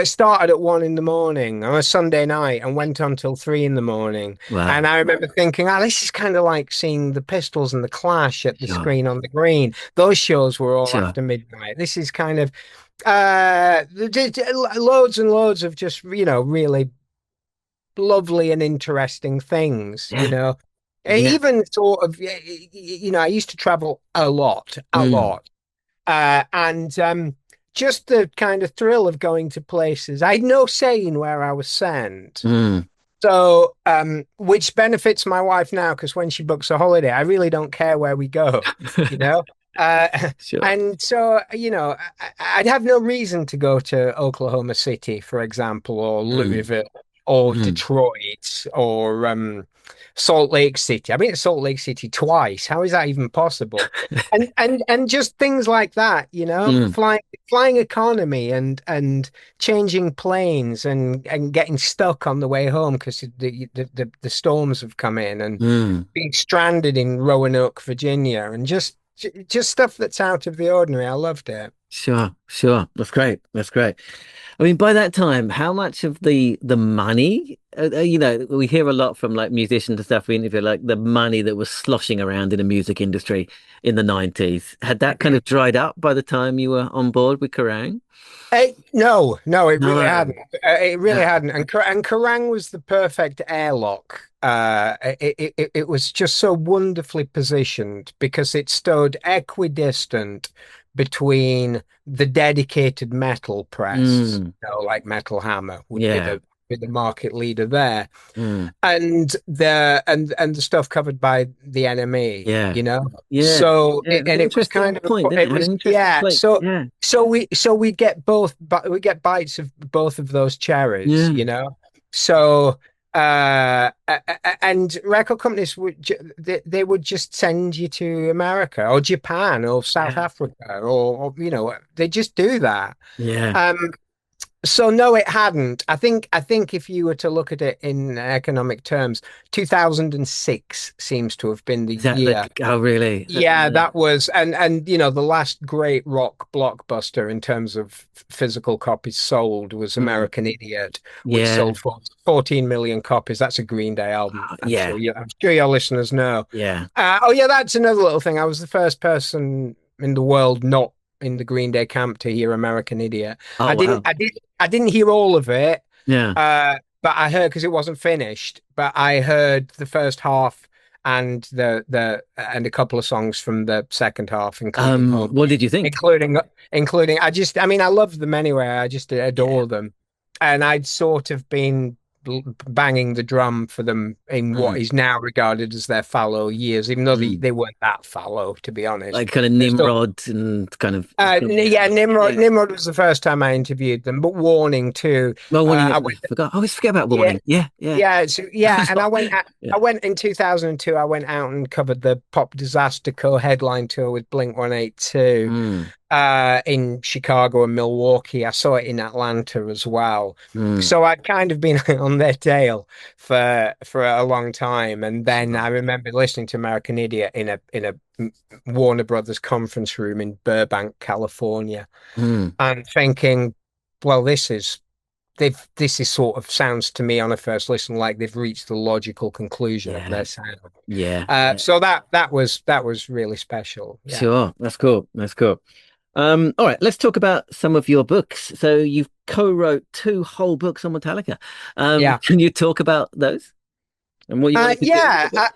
started at 1 a.m. on a Sunday night and went on till 3 a.m. Wow. And I remember thinking, this is kind of like seeing the Pistols and the Clash at the screen on the green. Those shows were all after midnight. This is kind of loads and loads of just, really lovely and interesting things, Even sort of, I used to travel a lot. And just the kind of thrill of going to places. I had no say in where I was sent. So, which benefits my wife now, because when she books a holiday, I really don't care where we go, And so, I'd have no reason to go to Oklahoma City, for example, or Louisville, or Detroit, or Salt Lake City. I've been to Salt Lake City twice. How is that even possible? and just things like that, flying economy and changing planes and getting stuck on the way home because the storms have come in, and being stranded in Roanoke, Virginia, and just stuff that's out of the ordinary. I loved it. Sure. That's great. I mean, by that time, how much of the money, we hear a lot from like musicians and stuff we interview, like the money that was sloshing around in the music industry in the 90s. Had that kind of dried up by the time you were on board with Kerrang? No, it really hadn't. It really hadn't. And Kerrang was the perfect airlock. It was just so wonderfully positioned because it stood equidistant between the dedicated metal press, like Metal Hammer would be the market leader there, and the stuff covered by the NME, So it was kind of So we get both, but we get bites of both of those cherries, So. And record companies they would just send you to America or Japan or South Africa or they just do that. So no, it hadn't. I think if you were to look at it in economic terms, 2006 seems to have been the year. Oh, really? Yeah, that was, and the last great rock blockbuster in terms of physical copies sold was American Idiot, which sold 14 million copies. That's a Green Day album. I'm sure your listeners know. That's another little thing. I was the first person in the world not in the Green Day camp to hear American Idiot. I didn't hear all of it. But I heard, because it wasn't finished, but I heard the first half and and a couple of songs from the second half, including what did you think? Including I love them anyway. I just adore them. And I'd sort of been banging the drum for them in what is now regarded as their fallow years, even though they weren't that fallow, to be honest. Like kind of Nimrod and kind of Nimrod was the first time I interviewed them, but Warning too. Well, Warning, I always forget about Warning. And I went in 2002. I went out and covered the Pop Disaster Co headline tour with Blink 182. in Chicago and Milwaukee. I saw it in Atlanta as well. Mm. So I'd kind of been on their tail for a long time. And then I remember listening to American Idiot in a Warner Brothers conference room in Burbank, California, Mm. and thinking, well, this is sort of sounds to me on a first listen like they've reached the logical conclusion of Yeah. their sound. Yeah. So that was really special. Yeah. Sure. That's cool. That's cool. All right, let's talk about some of your books. So you've co-wrote 2 whole books on Metallica. Yeah. Can you talk about those and what you wanted to do with the book?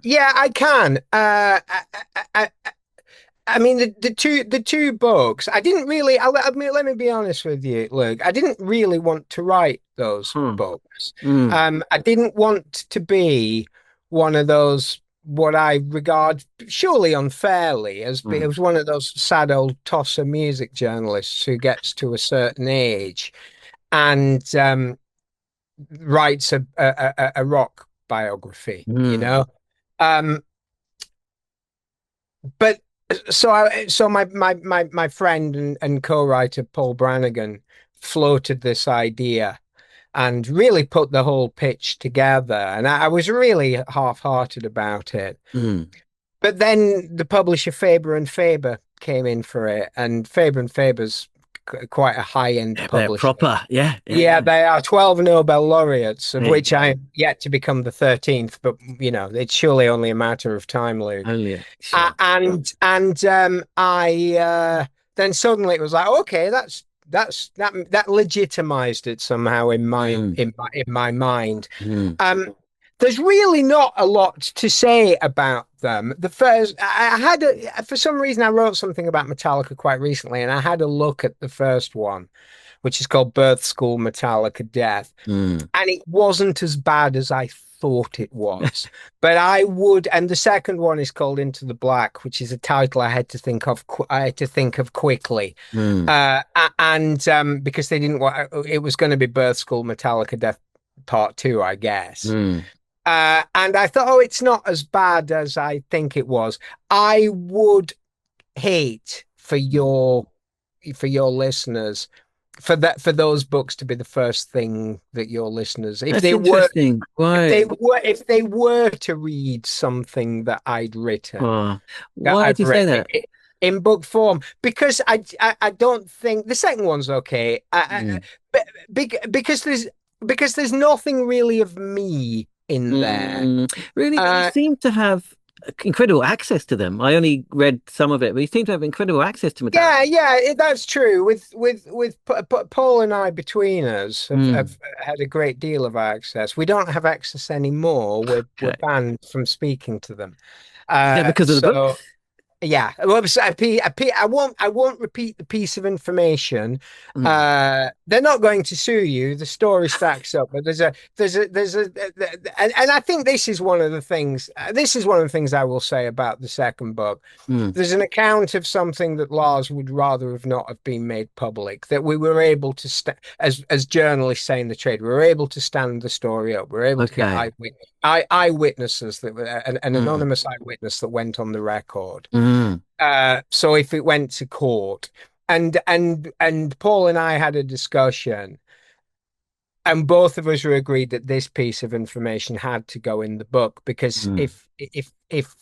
Yeah, I can. I mean, the two books. I didn't really. Let me be honest with you, Luke. I didn't really want to write those books. I didn't want to be one of those what I regard surely unfairly as it was one of those sad old tosser music journalists who gets to a certain age and writes a rock biography, you know. But so my friend and co-writer Paul Brannigan floated this idea and really put the whole pitch together, and I was really half-hearted about it. But then the publisher Faber and Faber came in for it, and Faber and Faber's quite a high-end They're publisher. proper, yeah. They are 12 Nobel laureates, of which I'm yet to become the 13th, but you know, it's surely only a matter of time, Luke. Only, sure. I then suddenly it was like, okay, that legitimized it somehow in my mind. There's really not a lot to say about them. The first, for some reason, I wrote something about Metallica quite recently, and I had a look at the first one, which is called Birth School Metallica Death. And it wasn't as bad as I thought it was. But and the second one is called Into the Black, which is a title I had to think of quickly. Because they didn't want, it was going to be Birth School Metallica Death Part 2, I guess. And I thought, it's not as bad as I think it was. I would hate for your listeners for those books to be the first thing that your listeners, if they were to read something that I'd written, why do you say that? In book form, because I don't think the second one's okay. Because there's nothing really of me in there. Really, you seem to have incredible access to them. I only read some of it, but you seem to have incredible access to Metallica. Yeah, that's true. With Paul and I between us have had a great deal of access. We don't have access anymore. We're banned from speaking to them. Because of the book? Yeah, I won't repeat the piece of information. They're not going to sue you. The story stacks up, but and I think this is one of the things. This is one of the things I will say about the second book. There's an account of something that Lars would rather have not have been made public. That we were able to, as journalists say in the trade, we were able to stand the story up. We were able to get eyewitnesses that were an anonymous eyewitness that went on the record. So if it went to court, and Paul and I had a discussion, and both of us were agreed that this piece of information had to go in the book, because if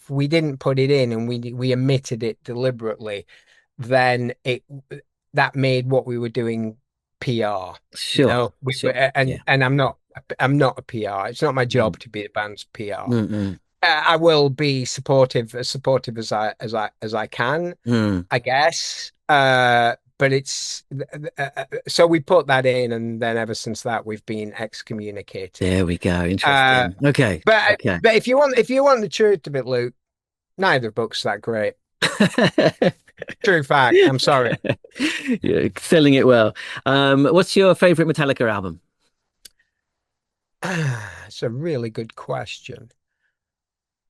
we didn't put it in and we omitted it deliberately, then that made what we were doing PR. Sure. And I'm not a PR. It's not my job to be the band's PR. I will be supportive as I can, I guess. But it's so we put that in, and then ever since that we've been excommunicated. There we go. Interesting. Okay. But if you want the truth of it, Luke, neither book's that great. True fact. I'm sorry. You're selling it well. What's your favorite Metallica album? It's a really good question.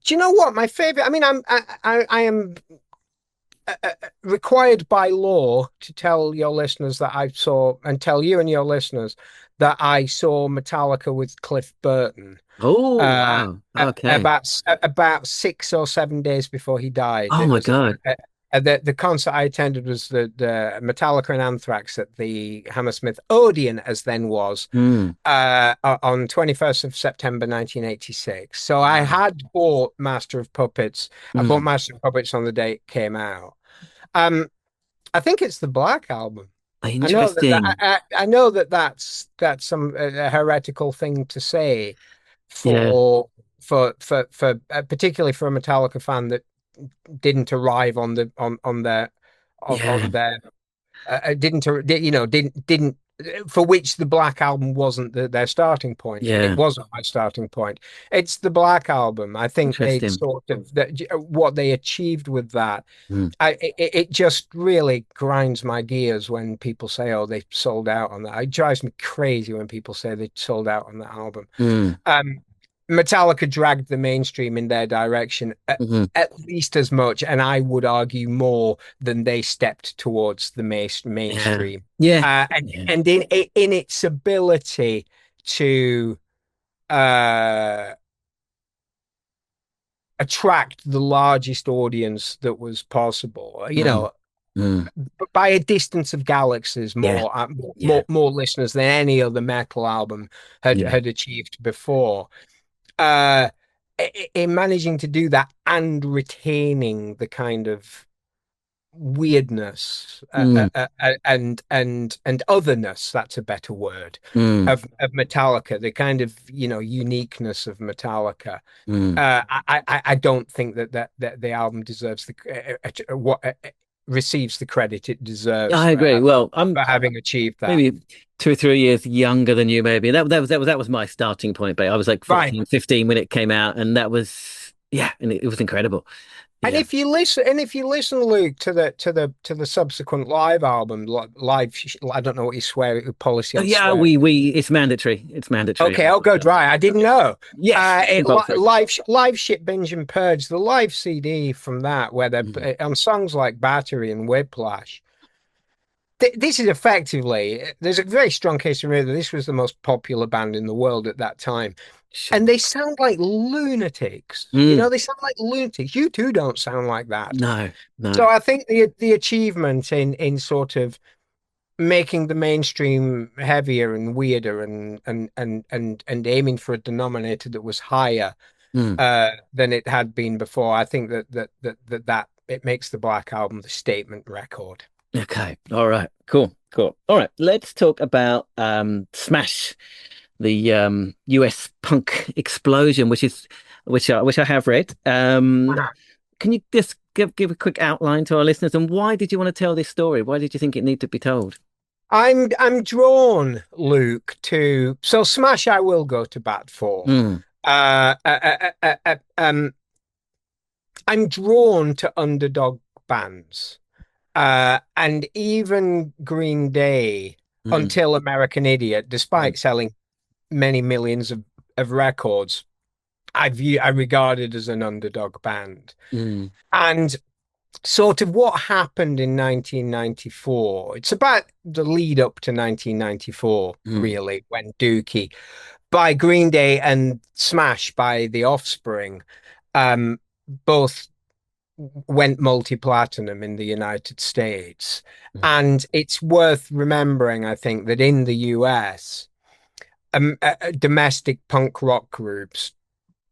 Do you know what my favorite? I mean, I am required by law to tell your listeners that I saw, and tell you and your listeners that I saw Metallica with Cliff Burton. Oh, wow. Okay. About 6 or 7 days before he died. Oh my God. The concert I attended was the Metallica and Anthrax at the Hammersmith Odeon, as then was, on 21st of September 1986. So I had bought Master of Puppets. I bought Master of Puppets on the day it came out. I think it's the Black Album. Interesting. I know that's some a heretical thing to say Yeah. for particularly for a Metallica fan that didn't arrive Yeah. on their didn't for which the Black Album wasn't their starting point. It Yeah. wasn't my starting point. It's the Black Album. I think they Interesting. sort of what they achieved with that. Mm. It just really grinds my gears when people say, "Oh, they sold out on that." It drives me crazy when people say they sold out on that album. Mm. Metallica dragged the mainstream in their direction at least as much, and I would argue more than they stepped towards the mainstream. Yeah. And in its ability to uh, attract the largest audience that was possible, by a distance of galaxies, Yeah. more listeners than any other metal album had achieved before. uh in managing to do that and retaining the kind of weirdness and otherness, that's a better word, Mm. of Metallica, the kind of uniqueness of Metallica. Mm. I don't think that the album deserves receives the credit it deserves I agree. Well, I'm for having achieved that. maybe 2 or 3 years younger than you, maybe. That was my starting point, but I was like Right. 14, 15 when it came out, and that was and it was incredible. And Yeah. if you listen, Luke, to the subsequent live album, live, I don't know what you swear policy on Yeah, swear. we it's mandatory. It's mandatory. Okay, I'll go dry. I didn't know. Yes, Live Shit Binge and Purge, the live CD from that, where they're on songs like Battery and Whiplash. This is effectively, there's a very strong case to me that this was the most popular band in the world at that time. Sure. And they sound like lunatics. They sound like lunatics. You two don't sound like that. No. So I think the achievement in sort of making the mainstream heavier and weirder and aiming for a denominator that was higher than it had been before, I think that it makes the Black Album the statement record. Okay. All right. Cool. All right. Let's talk about Smash, the US punk explosion, which I have read. Can you just give a quick outline to our listeners, and why did you want to tell this story? Why did you think it needed to be told? I'm drawn, Luke, to Smash I will go to bat for. I'm drawn to underdog bands. And even Green Day, until American Idiot, despite selling many millions of records, I regarded as an underdog band. And sort of what happened in 1994. It's about the lead up to 1994, really, when Dookie by Green Day and Smash by The Offspring both went multi-platinum in the United States. And it's worth remembering, I think, that in the US, domestic punk rock groups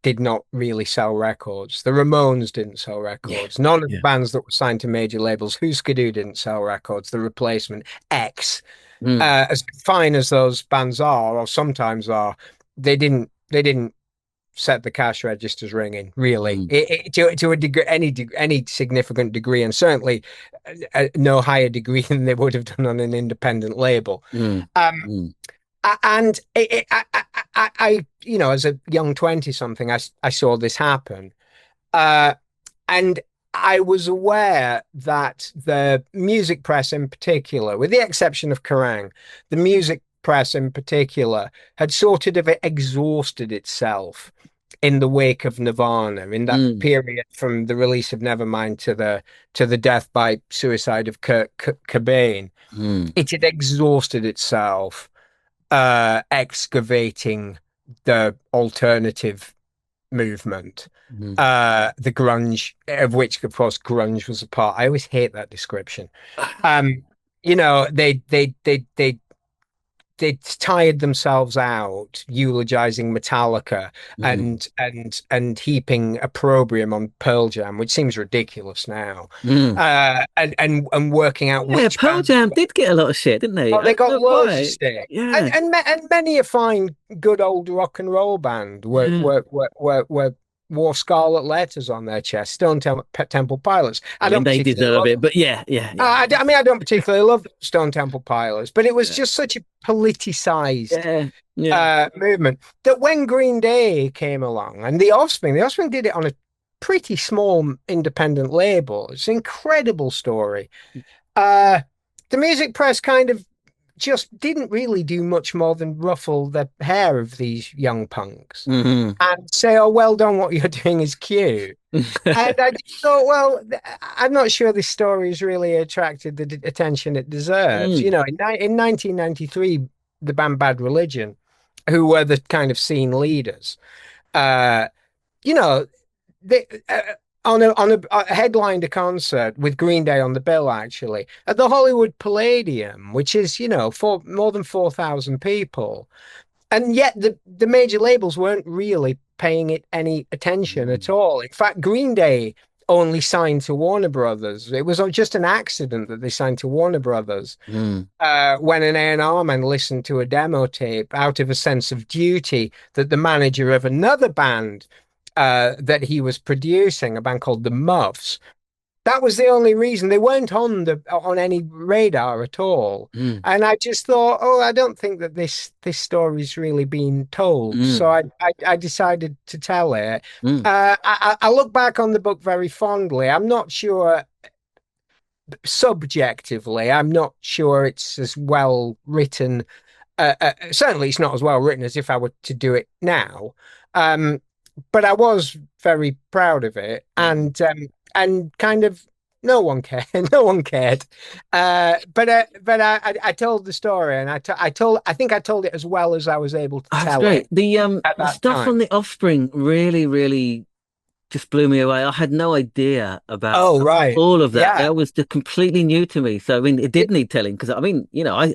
did not really sell records. The Ramones didn't sell records. None of the bands that were signed to major labels, Husker Du didn't sell records. The Replacement, X, as fine as those bands are, or sometimes are, they didn't set the cash registers ringing, really, to a degree, any significant degree, and certainly no higher degree than they would have done on an independent label. And I, as a young 20-something, I saw this happen. And I was aware that the music press in particular, with the exception of Kerrang, the music press in particular had sort of exhausted itself in the wake of Nirvana, in that period from the release of Nevermind to the death by suicide of Kurt Cobain. It had exhausted itself excavating the alternative movement, Mm. the grunge, of which of course grunge was a part. I always hate that description. You know, they tired themselves out eulogizing Metallica Mm. and heaping opprobrium on Pearl Jam, which seems ridiculous now. Mm. And working out Yeah, which Pearl bands. Jam did get a lot of shit, didn't they? Oh, I they don't got know loads of why. stick, Yeah. and many a fine, good old rock and roll band Yeah. wore scarlet letters on their chest. Temple Pilots. I I mean, don't they particularly deserve love it, them. but yeah. I mean, I don't particularly love Stone Temple Pilots, but it was Yeah. just such a politicized Yeah. Yeah. movement that when Green Day came along and the Offspring did it on a pretty small independent label. It's an incredible story. Uh, the music press kind of just didn't really do much more than ruffle the hair of these young punks Hmm. and say, "Oh, well done, what you're doing is cute." And I just thought, well, I'm not sure this story has really attracted the attention it deserves. You Mm. know, in 1993, the band Bad Religion, who were the kind of scene leaders, uh, you know, they on a headlined a concert with Green Day on the bill, actually, at the Hollywood Palladium, which is, for more than 4,000 people. And yet the major labels weren't really paying it any attention at all. In fact, Green Day only signed to Warner Brothers. It was just an accident that they signed to Warner Brothers Mm. when an A&R man listened to a demo tape out of a sense of duty that the manager of another band that he was producing, a band called the Muffs, that was the only reason. They weren't on any radar at all. Mm. And I just thought, oh, I don't think that this story's really been told. So Mm. I decided to tell it. Mm. I look back on the book very fondly. I'm not sure subjectively, I'm not sure it's as well written. Certainly, it's not as well written as if I were to do it now. Um, but I was very proud of it, Mm. and kind of no one cared. No one cared. But I told the story, and I think I told it as well as I was able to That's tell it great. at The that stuff time. on the Offspring really just blew me away. I had no idea about Oh, right. all of that. Yeah. That was just completely new to me. So I mean, it did need telling because I mean,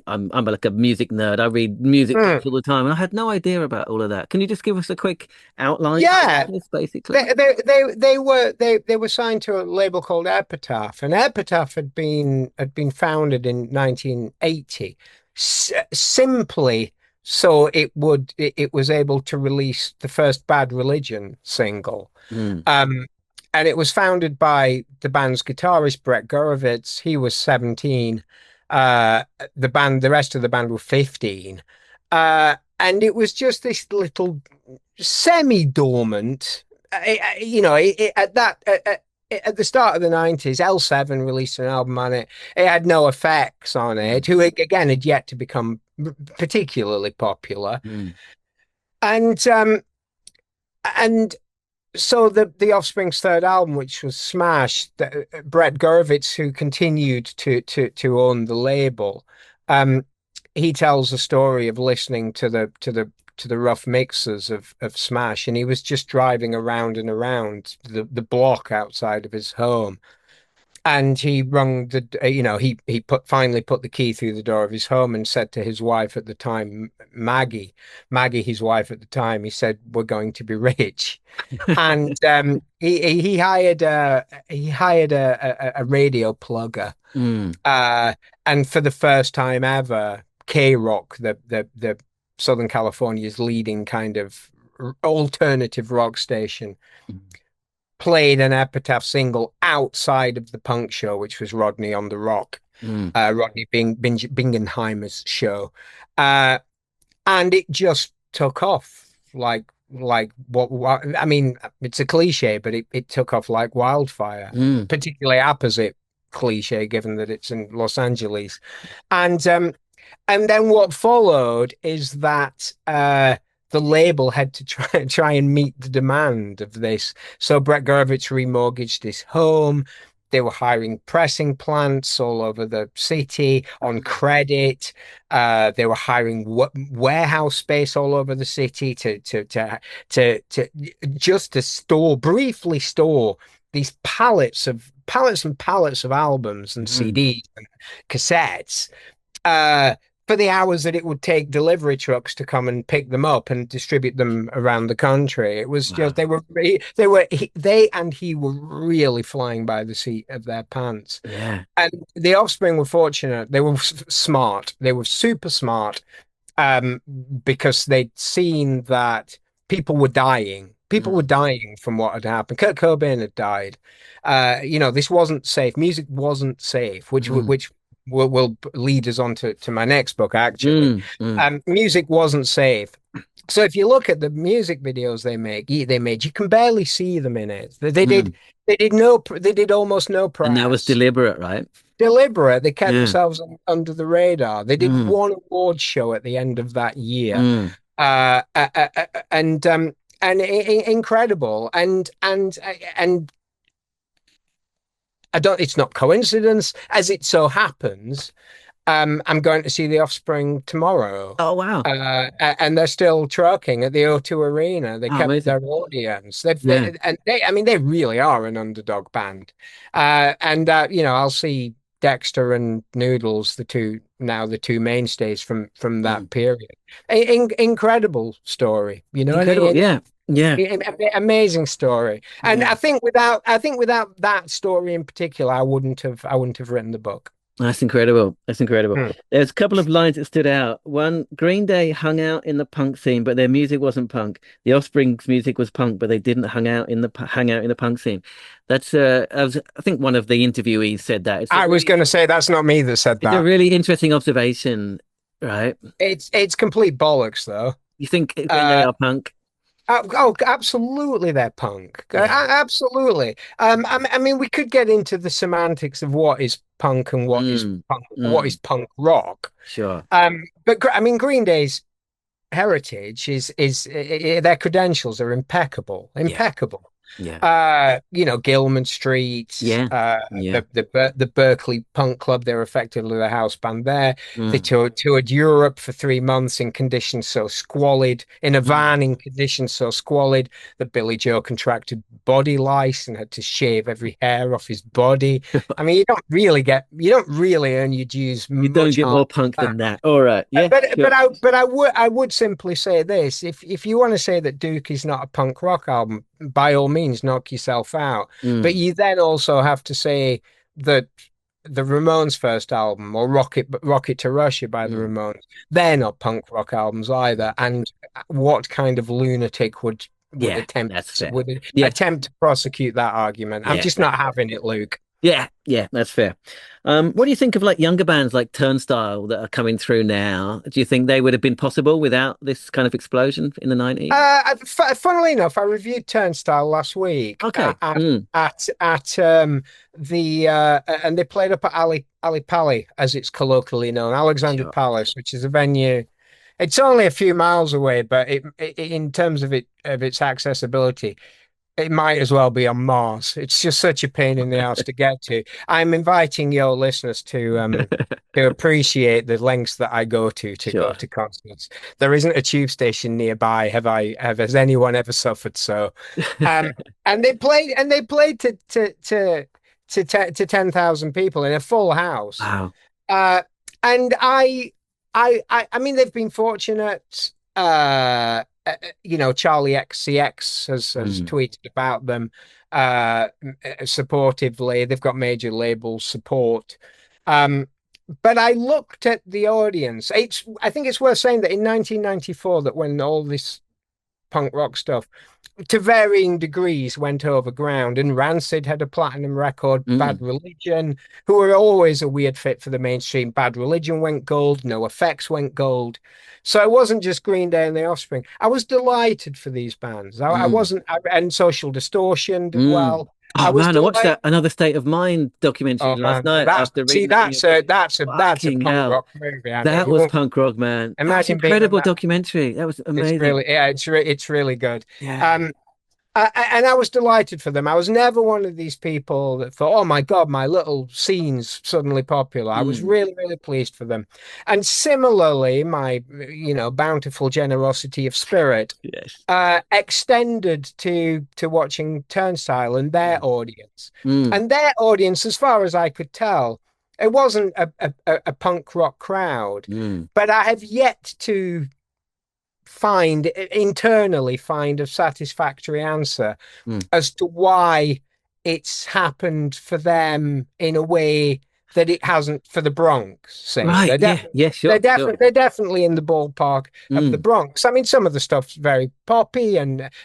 I'm like a music nerd. I read music Mm. books all the time, and I had no idea about all of that. Can you just give us a quick outline Yeah. of this, basically? They were signed to a label called Epitaph, and Epitaph had been founded in 1980, simply so it was able to release the first Bad Religion single. Mm. Um, and it was founded by the band's guitarist Brett Gurewitz. He was 17. Uh, the rest of the band were 15. And it was just this little semi-dormant. At the start of the 90s, L7 released an album on it. It had no effects on it, who again had yet to become particularly popular. Mm. And so the Offspring's third album, which was Smash, Brett Gurewitz, who continued to own the label, um, he tells the story of listening to the rough mixes of Smash, and he was just driving around and around the block outside of his home, and he rung he finally put the key through the door of his home and said to his wife at the time, Maggie, his wife at the time, he said, "We're going to be rich." And he hired a radio plugger, Mm. and for the first time ever, K-Rock, the Southern California's leading kind of alternative rock station, played an Epitaph single outside of the punk show, which was Rodney on the Rock, Mm. Rodney Bingenheimer's show, uh, and it just took off like what I mean, it's a cliche, but it took off like wildfire, Mm. particularly opposite cliche, given that it's in Los Angeles. And then what followed is that the label had to try and meet the demand of this. So Brett Gurewitz remortgaged his home. They were hiring pressing plants all over the city on credit. They were hiring warehouse space all over the city to just to briefly store these pallets and pallets of albums and CDs and cassettes. Uh, for the hours that it would take delivery trucks to come and pick them up and distribute them around the country. It was just they and he were really flying by the seat of their pants. Yeah. And the Offspring were fortunate. They were smart. They were super smart, because they'd seen that people were dying. People were dying from what had happened. Kurt Cobain had died. This wasn't safe. Music wasn't safe, which will lead us on to my next book, actually. Music wasn't safe. So if you look at the music videos they made, you can barely see them in it. They did almost no press. And that was deliberate, right? Deliberate. They kept themselves under the radar. They did one award show at the end of that year. And incredible. And it's not coincidence, as it so happens. I'm going to see the Offspring tomorrow. Oh, wow. And they're still trucking at the O2 Arena. They kept amazing. their audience. They really are an underdog band. I'll see Dexter and Noodles, the two mainstays from that period. Incredible story, Incredible. Yeah. Amazing story. And I think without that story in particular, I wouldn't have written the book. That's incredible. There's a couple of lines that stood out. One, Green Day hung out in the punk scene, but their music wasn't punk. The Offspring's music was punk, but they didn't hang out in the punk scene. That's I think one of the interviewees said that. I was going to say that's not me that said that. It's a really interesting observation, right? It's complete bollocks, though. You think Green Day are punk? Oh, absolutely, they're punk. Absolutely. I mean, we could get into the semantics of what is punk and what is punk, what is punk rock. Sure. But I mean, Green Day's heritage is their credentials are impeccable. Yeah. Gilman Street, the Berkeley Punk Club, they're effectively the house band there. They toured Europe for 3 months in conditions so squalid, in a van in conditions so squalid that Billy Joe contracted body lice and had to shave every hair off his body. I mean, you don't really earn your dues. You don't get more punk than that. All right. Yeah. But I would simply say this: if you want to say that Duke is not a punk rock album, by all means, knock yourself out. But you then also have to say that the Ramones' first album, or Rocket to Russia by the Ramones, they're not punk rock albums either. And what kind of lunatic would attempt to prosecute that argument? I'm just not having it, Luke. Yeah, that's fair. What do you think of like younger bands like Turnstile that are coming through now? Do you think they would have been possible without this kind of explosion in the 90s? Funnily enough, I reviewed Turnstile last week. Okay. And they played up at Ali Pali, as it's colloquially known, Alexander Palace, which is a venue. It's only a few miles away, but in terms of its accessibility, it might as well be on Mars. It's just such a pain in the ass to get to. I'm inviting your listeners to appreciate the lengths that I go to go to concerts. There isn't a tube station nearby. Has anyone ever suffered so? And they played to 10,000 people in a full house. Wow. And I mean, they've been fortunate. Charlie XCX has tweeted about them supportively. They've got major label support. But I looked at the audience. I think it's worth saying that in 1994, that when all this punk rock stuff, to varying degrees, went overground, and Rancid had a platinum record, Bad Religion, who were always a weird fit for the mainstream. Bad Religion went gold, NoFX went gold. So it wasn't just Green Day and the Offspring. I was delighted for these bands. I wasn't, and Social Distortion did well. I watched that Another State of Mind documentary last night. That's a punk rock movie. That was punk rock, man. Imagine incredible documentary. That was amazing. It's really good. Yeah. And I was delighted for them. I was never one of these people that thought, oh my God, my little scene's suddenly popular. I was really, really pleased for them. And similarly, my, bountiful generosity of spirit Yes. extended to watching Turnstile and their audience. Mm. And their audience, as far as I could tell, it wasn't a punk rock crowd, Mm. but I have yet to internally find a satisfactory answer Mm. as to why it's happened for them in a way that it hasn't for the Bronx. Say Right. Yeah. Yeah. Sure. Sure. they're definitely in the ballpark of the Mm. Bronx. I mean, some of the stuff's very poppy,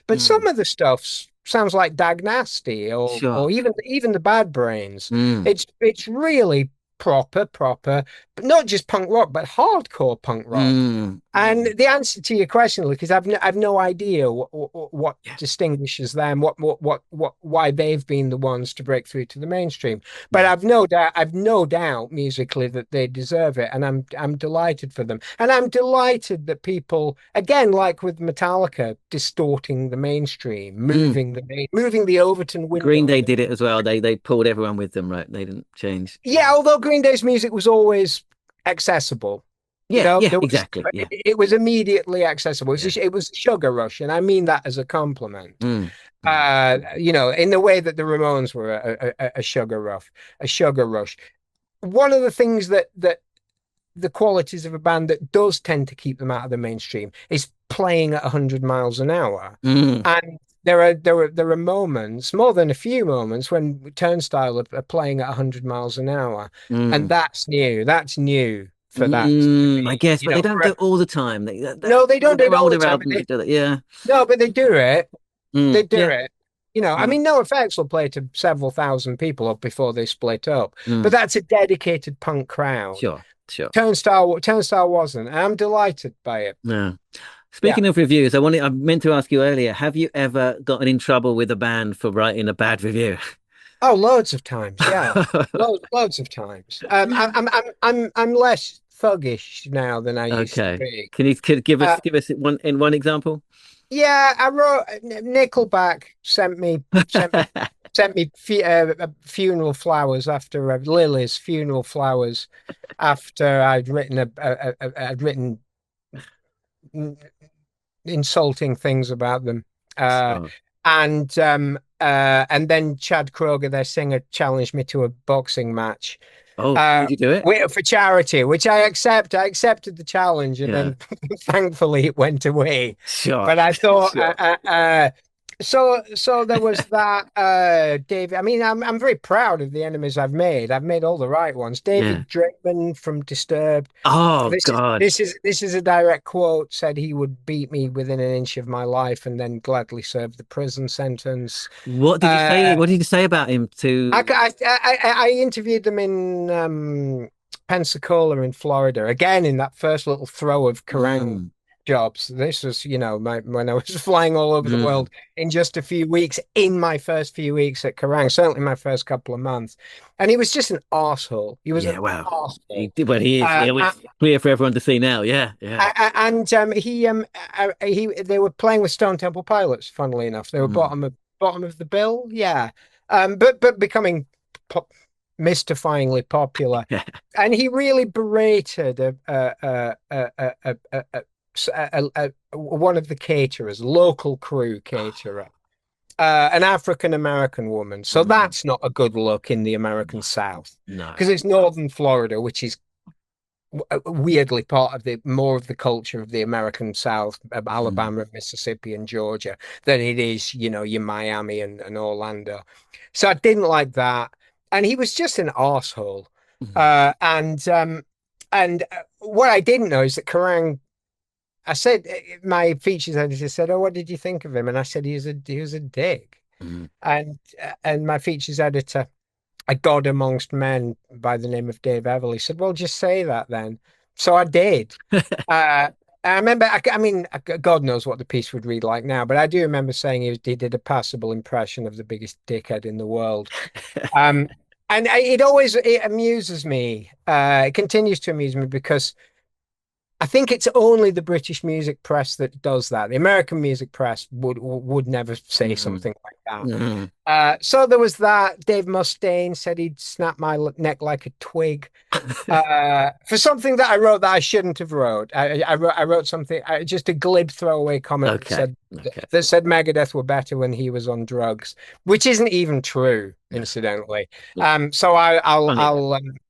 but some Mm. of the stuff sounds like Dag Nasty Sure. or even the Bad Brains. Mm. It's really proper, but not just punk rock, but hardcore punk rock. Mm. And the answer to your question, because I've no idea what Yeah. distinguishes them, why they've been the ones to break through to the mainstream. But Mm. I've no doubt musically that they deserve it, and I'm delighted for them. And I'm delighted that people, again, like with Metallica, distorting the mainstream, Mm. moving the Overton Green window. Day did it as well. They pulled everyone with them, right? They didn't change. Yeah, although Green Day's music was always accessible. Yeah. Yeah. There was Exactly. Yeah. it was immediately accessible. Yeah. It was a sugar rush, and I mean that as a compliment. Mm. Mm. In the way that the Ramones were a sugar rush. One of the things that the qualities of a band that does tend to keep them out of the mainstream is playing at 100 miles an hour. Mm. And there are moments, more than a few moments, when Turnstile are playing at 100 miles an hour, and Mm. that's new. That's new for that to Mm. I be, guess, but they don't do it all the time. no, they don't do Their it all the older time. albums do that. Yeah. No, but they do it. They Mm. do Yeah. it. I Mm. mean, no effects will play to several thousand people up before they split up, but Mm. that's a dedicated punk crowd. Sure. Sure. Turnstile wasn't, and I'm delighted by it. Yeah. Yeah. Speaking of reviews, I meant to ask you earlier, have you ever gotten in trouble with a band for writing a bad review? Oh, loads of times. Yeah, loads of times. I'm less thuggish now than I used to Okay. be. Could Uh, give us one example? yeah, I wrote Nickelback sent me funeral flowers after Lily's funeral flowers after I'd written insulting things about them. Uh, Sure. and then Chad Kroger, their singer, challenged me to a boxing match Oh, would you do it? for charity, which I accept. I accepted the challenge, and Yeah. then thankfully it went away. Sure. But I thought, Sure. so there was that, David. I mean, I'm very proud of the enemies I've made. I've made all the right ones. Yeah. David Drakeman from Disturbed. Oh God. This is a direct quote. Said he would beat me within an inch of my life and then gladly serve the prison sentence. What did you say? What did you say about him to I interviewed them in Pensacola in Florida again in that first little throw of Kerrang Mm. jobs. This was, when I was flying all over the Mm. world in just a few weeks, in my first few weeks at Kerrang, certainly my first couple of months. And he was just an arsehole. He was Yeah, an wow. arsehole. He is. It was clear for everyone to see now. Yeah, yeah. And they were playing with Stone Temple Pilots, funnily enough. They were Mm. bottom of the bill, yeah. But becoming mystifyingly popular. Yeah. And he really berated one of the caterers, local crew caterer, an African American woman. So that's not a good look in the American South, No. because it's Northern Florida, which is weirdly part of more of the culture of the American South, Alabama, Mississippi, and Georgia, than it is, your Miami and Orlando. So I didn't like that, and he was just an arsehole. And what I didn't know is that Kerrang. I said, my features editor said, "Oh, what did you think of him?" And I said, he was a dick. Mm. And my features editor, a god amongst men by the name of Dave Everly, said, "Well, just say that then." So I did. I remember, I mean, God knows what the piece would read like now, but I do remember saying he did a passable impression of the biggest dickhead in the world. And it amuses me. It continues to amuse me because I think it's only the British music press that does that. The American music press would never say something like that. So there was that. Dave Mustaine said he'd snap my neck like a twig for something that I wrote that I shouldn't have wrote. I wrote something, just a glib throwaway comment Okay. that said Megadeth were better when he was on drugs, which isn't even true, incidentally. So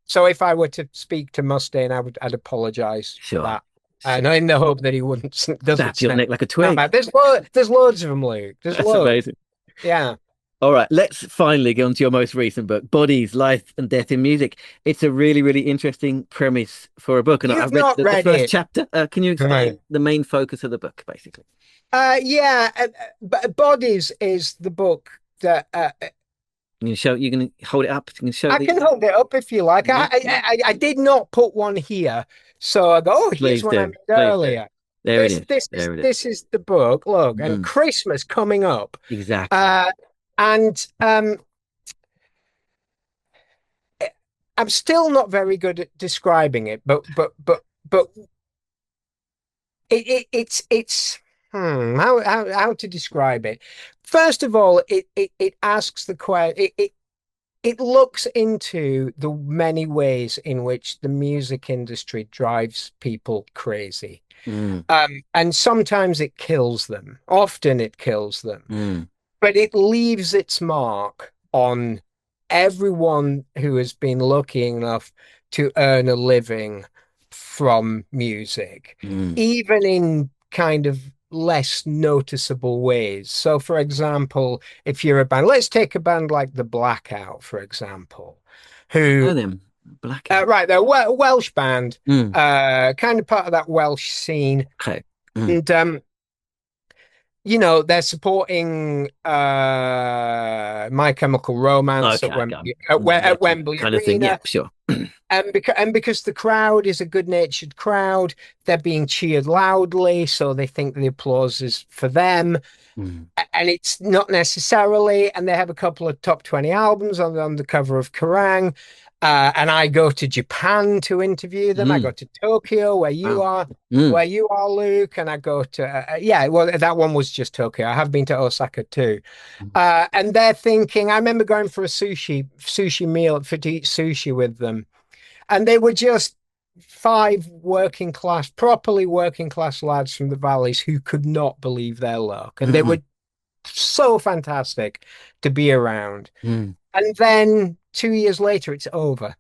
so if I were to speak to Mustaine, I'd apologize for that. And in the hope that he doesn't snap your neck like a twig. There's loads of them, Luke. There's That's loads. amazing. Yeah. All right, let's finally get on to your most recent book, Bodies, Life and Death in Music. It's a really, really interesting premise for a book. And I've read the first chapter. Can you explain the main focus of the book, basically? Bodies is the book that you can hold it up. You can show. I can hold it up if you like. I did not put one here, so I go, oh, here's one I made earlier. There it is. This is the book. Look, and Christmas coming up. Exactly. And I'm still not very good at describing it, but it's how to describe it. First of all, it asks the question. It looks into the many ways in which the music industry drives people crazy. And sometimes it kills them. Often it kills them. But it leaves its mark on everyone who has been lucky enough to earn a living from music, even in kind of less noticeable ways. So, for example, if you're a band, let's take a band like the Blackout, for example, who them Blackout, right? They're a Welsh band, kind of part of that Welsh scene, and they're supporting My Chemical Romance at Wembley kind Arena. Of thing. Yeah, sure. And because the crowd is a good-natured crowd, they're being cheered loudly, so they think the applause is for them. And it's not necessarily. And they have a couple of top 20 albums on the cover of Kerrang. And I go to Japan to interview them. I go to Tokyo, where you are, Luke, and I go to well, that one was just Tokyo. I have been to Osaka too. And they're thinking. I remember going for a sushi meal to eat sushi with them, and they were just five properly working class lads from the valleys who could not believe their luck, and they were so fantastic to be around. And then 2 years later, it's over.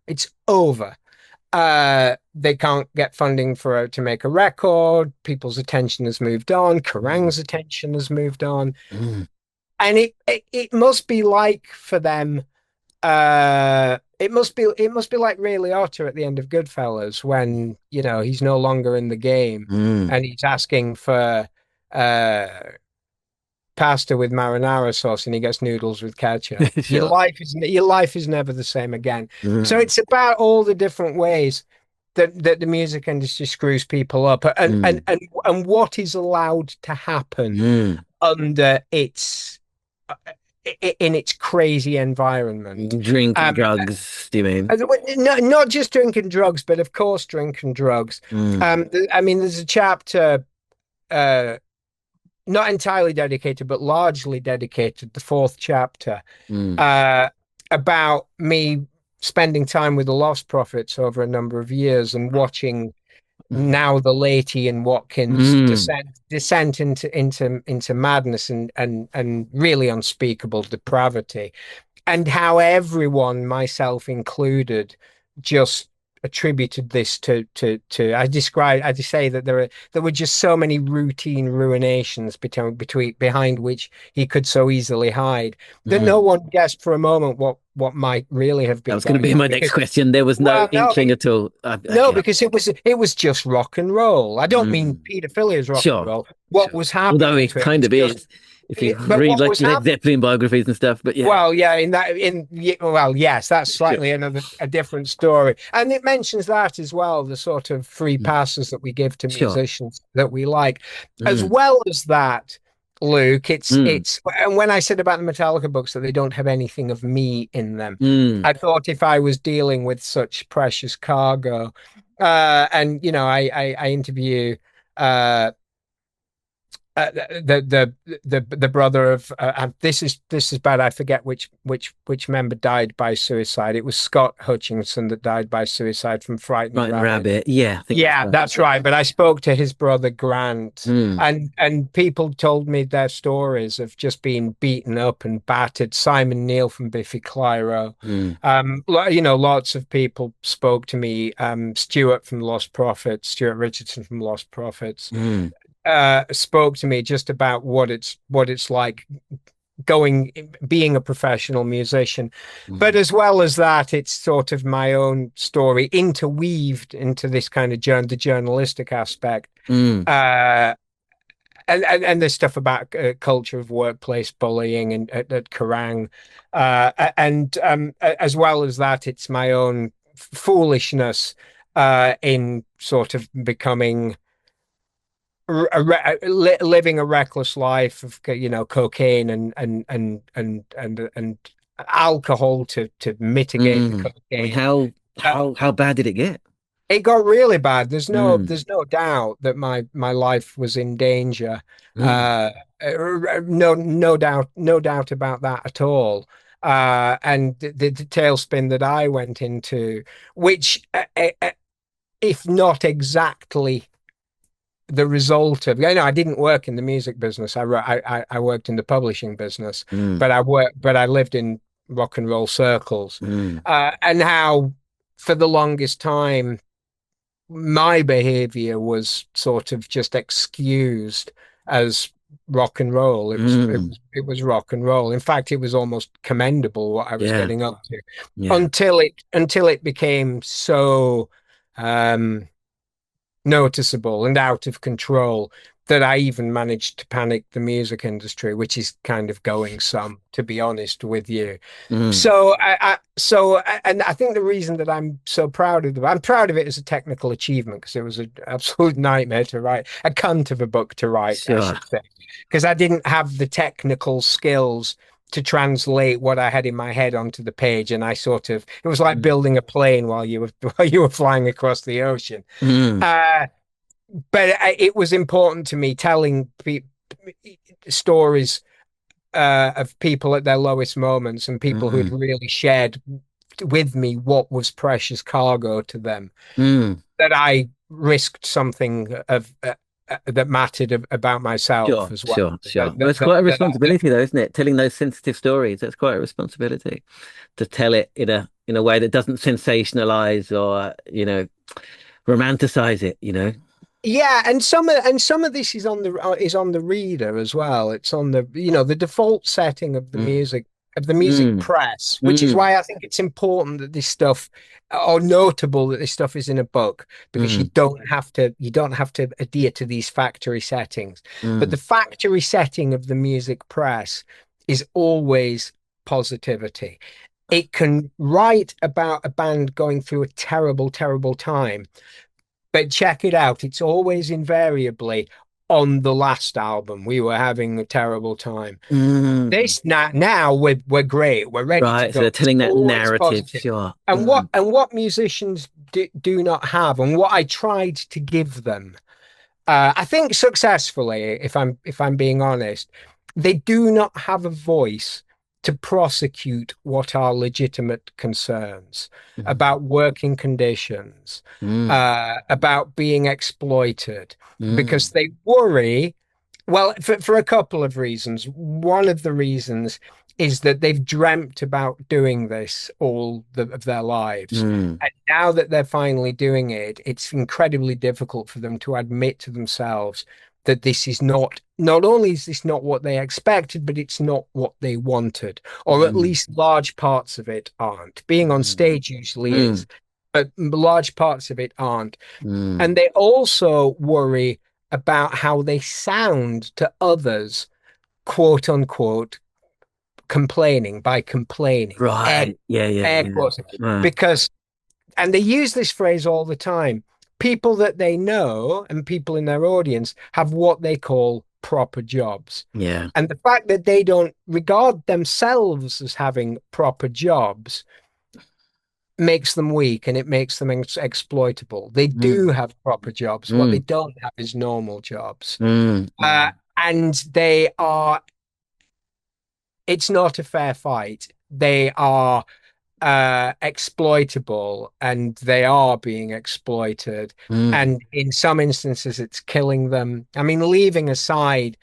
They can't get funding to make a record. People's attention has moved on. Kerrang's attention has moved on. And it must be like for them, it must be like Ray Liotta at the end of Goodfellas when, he's no longer in the game and he's asking for pasta with marinara sauce and he gets noodles with ketchup. Sure. Your life is never the same again. So it's about all the different ways that the music industry screws people up and what is allowed to happen under in its crazy environment. Drink and drugs, do you mean? No, not just drink and drugs, but of course drink and drugs. There's a chapter not entirely dedicated, but largely dedicated, the fourth chapter, about me spending time with the Lost Prophets over a number of years and watching now the late Ian Watkins descent into madness and really unspeakable depravity, and how everyone, myself included, just attributed this to I just say that there were just so many routine ruinations behind which he could so easily hide that no one guessed for a moment what might really have been. That was going to be my next question. There was no inkling at all. Because it was just rock and roll. I don't mean paedophilia is rock and roll. What was happening? Although it kind of is. If you read like Led Zeppelin biographies and stuff, but yeah. Well, yeah, yes, that's slightly a different story, and it mentions that as well, the sort of free passes that we give to musicians that we like, as well as that. Luke, it's and when I said about the Metallica books that they don't have anything of me in them, I thought if I was dealing with such precious cargo, And I interview uh the brother of this is bad. I forget which member died by suicide. It was Scott Hutchinson that died by suicide from Frightened Frightened Rabbit. Rabbit. Yeah, I think Yeah, that's right. But I spoke to his brother Grant, Mm, and people told me their stories of just being beaten up and battered. Simon Neil from Biffy Clyro. mm, Lots of people spoke to me. Stuart Richardson from Lost Prophets, mm, spoke to me just about what it's like being a professional musician. But mm, as well as that, it's sort of my own story interweaved into this kind of the journalistic aspect. mm, Uh, and there's stuff about culture of workplace bullying and at Kerrang, and as well as that, it's my own foolishness in sort of becoming living a reckless life of cocaine and alcohol to mitigate the mm. I mean, cocaine. Uh, how bad did it get? it got really bad. There's no Mm, there's no doubt that my life was in danger. mm, No doubt about that at all. And the tailspin that I went into, which if not exactly the result of I didn't work in the music business. I worked in the publishing business, mm, but I lived in rock and roll circles, mm, and how for the longest time my behavior was sort of just excused as rock and roll. mm. It was rock and roll. In fact, it was almost commendable what I was Yeah, getting up to yeah. until it became so um noticeable and out of control that I even managed to panic the music industry, which is kind of going some, to be honest with you. Mm, And I think the reason that I'm proud of it as a technical achievement because it was an absolute nightmare to write, a cunt of a book to write, I sure. should say, because I didn't have the technical skills to translate what I had in my head onto the page, and it was like Mm, building a plane while you were while you were flying across the ocean. mm, Uh, but it was important to me telling stories of people at their lowest moments and people who had mm, really shared with me what was precious cargo to them, mm. that I risked something that mattered about myself Sure, as well. sure, sure. Well, it's quite a responsibility, though, isn't it? Telling those sensitive stories, that's quite a responsibility to tell it in a way that doesn't sensationalize or, romanticize it, Yeah, and some of this is on the reader as well. It's on the default setting of Mm, the music mm, press, which is mm, why I think it's important that this stuff, or notable that this stuff is in a book, because mm, you don't have to adhere to these factory settings. But the mm. factory setting of the music press is always positivity. It can write about a band going through a terrible, terrible time, but check it out. It's always invariably on the last album. We were having a terrible time. Mm. Now we're great. We're ready to Right, so go. they're It's telling that always narrative, positive. sure. And what musicians do not have, and what I tried to give them, I think successfully, if I'm being honest, they do not have a voice to prosecute what are legitimate concerns Mm, about working conditions, mm, about being exploited, because mm, they worry. Well, for a couple of reasons. One of the reasons is that they've dreamt about doing this of their lives. mm, And now that they're finally doing it, it's incredibly difficult for them to admit to themselves that this is not only is this not what they expected, but it's not what they wanted, or at mm, least large parts of it aren't. Being on mm, stage usually mm, is, but large parts of it aren't. mm. And they also worry about how they sound to others, quote unquote, complaining by complaining, Right. Yeah, yeah, air yeah. quotes, Right. because, and they use this phrase all the time. People that they know and people in their audience have what they call proper jobs. Yeah. And the fact that they don't regard themselves as having proper jobs makes them weak and it makes them exploitable. They do have proper jobs. What they Mm. don't have is normal jobs. Mm. And they are, it's not a fair fight. They are exploitable and they are being exploited. Mm. And in some instances, it's killing them. I mean, leaving aside,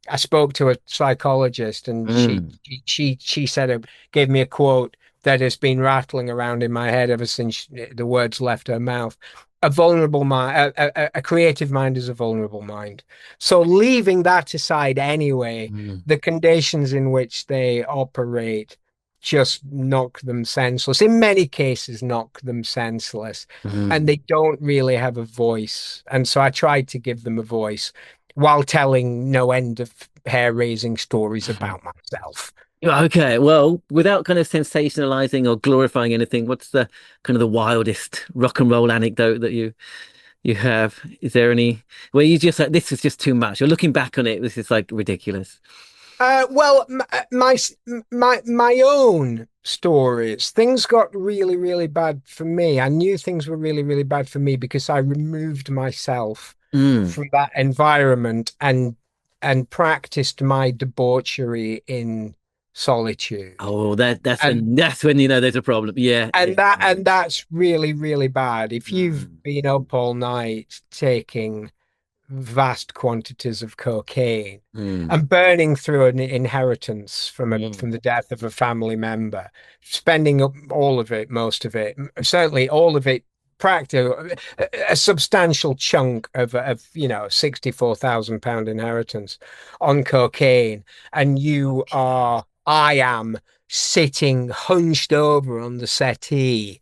I spoke to a psychologist and Mm. she said, gave me a quote that has been rattling around in my head ever since the words left her mouth. A vulnerable mind, a creative mind is a vulnerable mind. So leaving that aside anyway, Mm. the conditions in which they operate just knock them senseless. In many cases, knock them senseless. And Mm. they don't really have a voice. And so I tried to give them a voice while telling no end of hair-raising stories about myself. Okay, well, without kind of sensationalizing or glorifying anything, what's the kind of the wildest rock and roll anecdote that you have? Is there any where you just like this is just too much? You're looking back on it, this is like ridiculous. Well, my own stories, things got really, really bad for me. I knew things were really, really bad for me because I removed myself Mm. from that environment and practiced my debauchery in solitude. Oh, that's And when you know there's a problem. Yeah, yeah. and that's really, really bad. If you've Mm. been up all night taking vast quantities of cocaine Mm. and burning through an inheritance Mm. from the death of a family member, spending up all of it, most of it, certainly all of it, practically a substantial chunk of 64,000 pound inheritance on cocaine, and I am sitting hunched over on the settee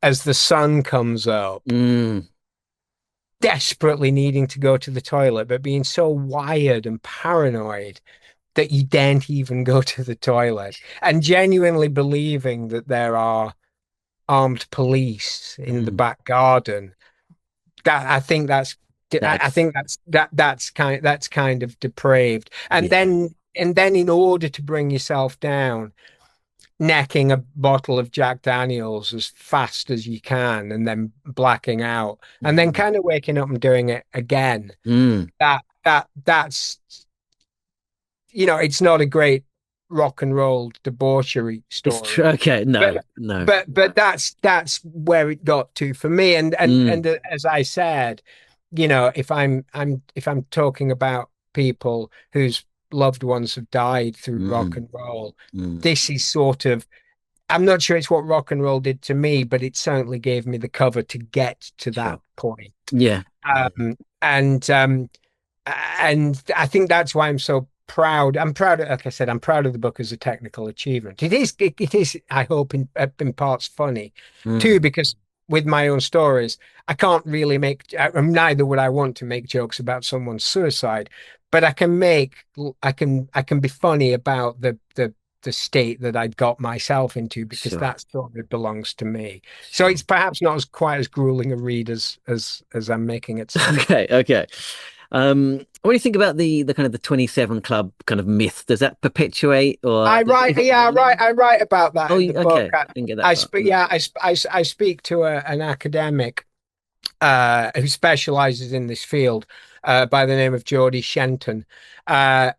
as the sun comes up, Mm. desperately needing to go to the toilet, but being so wired and paranoid that you daren't even go to the toilet, and genuinely believing that there are armed police in the Mm. back garden. That I think that's I That's think that's kind of depraved. yeah. And then in order to bring yourself down, necking a bottle of Jack Daniels as fast as you can and then blacking out and then Mm. kind of waking up and doing it again. Mm. That's it's not a great rock and roll debauchery It's true. story. Okay, no, But no. that's where it got to for me. Mm. And as I said, if I'm talking about people whose loved ones have died through rock Mm. and roll, Mm. this is sort of, I'm not sure it's what rock and roll did to me, but it certainly gave me the cover to get to that Sure. point. Yeah. Yeah. Um, and I think that's why I'm so proud. I'm proud of, like I said, I'm proud of the book as a technical achievement. It is, I hope, in parts funny too, Mm. because with my own stories, I can't really neither would I want to make jokes about someone's suicide, but I can be funny about the state that I got myself into because Sure. that story belongs to me. So Sure. it's perhaps not as quite as grueling a read as I'm making it sound. Okay, okay. What do you think about the kind of the 27 Club kind of myth? Does that perpetuate or is it real? I write about that Oh, in the book. okay. Didn't get that I far. speak, Mm. yeah, I speak to an academic who specializes in this field by the name of Geordie Shenton. Uh,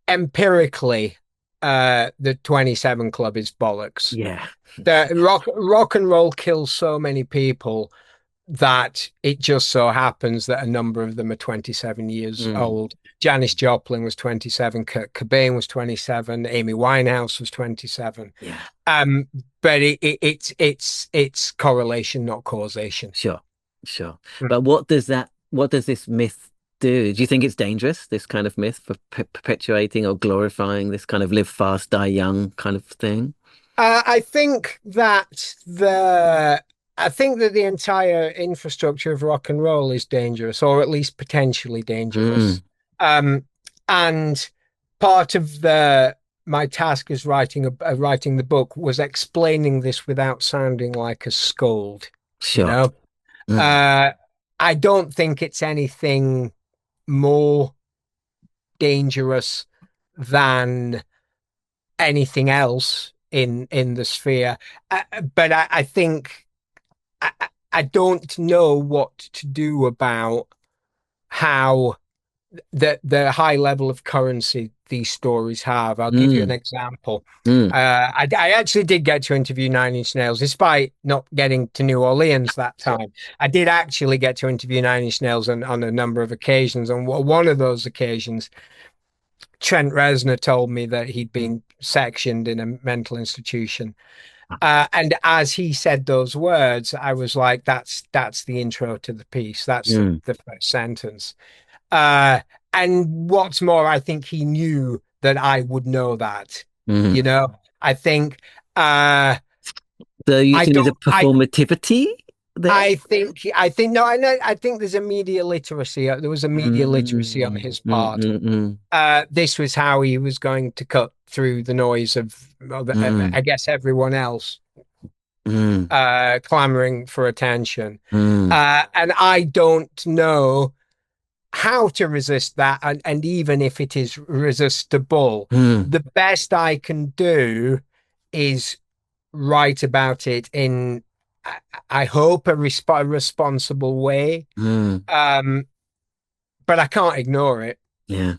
Empirically, the 27 Club is bollocks. Yeah. The rock and roll kills so many people that it just so happens that a number of them are 27 years Mm. old. Janis Joplin was 27, Kurt Cobain was 27, Amy Winehouse was 27. Yeah. Um, but it's correlation, not causation. Sure. Sure. Mm. But what does this myth do? Do you think it's dangerous, this kind of myth for perpetuating or glorifying this kind of live fast, die young kind of thing? I think that the entire infrastructure of rock and roll is dangerous, or at least potentially dangerous. Mm. Um, and part of the my task as writing the book was explaining this without sounding like a scold. You Sure. know, Mm. uh, I don't think it's anything more dangerous than anything else in the sphere. But I think I don't know what to do about how the high level of currency these stories have. I'll give you an example. I actually did get to interview Nine Inch Nails, despite not getting to New Orleans that time. I did actually get to interview Nine Inch Nails on a number of occasions. On one of those occasions, Trent Reznor told me that he'd been sectioned in a mental institution. And as he said those words, I was like, that's the intro to the piece. That's the first sentence. And what's more, I think he knew that I would know that. You know, I think so you think there's a performativity there? I think no, I think there's a media literacy. There was a media literacy on his part. This was how he was going to cut through the noise of I guess everyone else clamoring for attention. And I don't know how to resist that, and even if it is resistible, the best I can do is write about it in, I hope, a responsible way. But I can't ignore it. Yeah.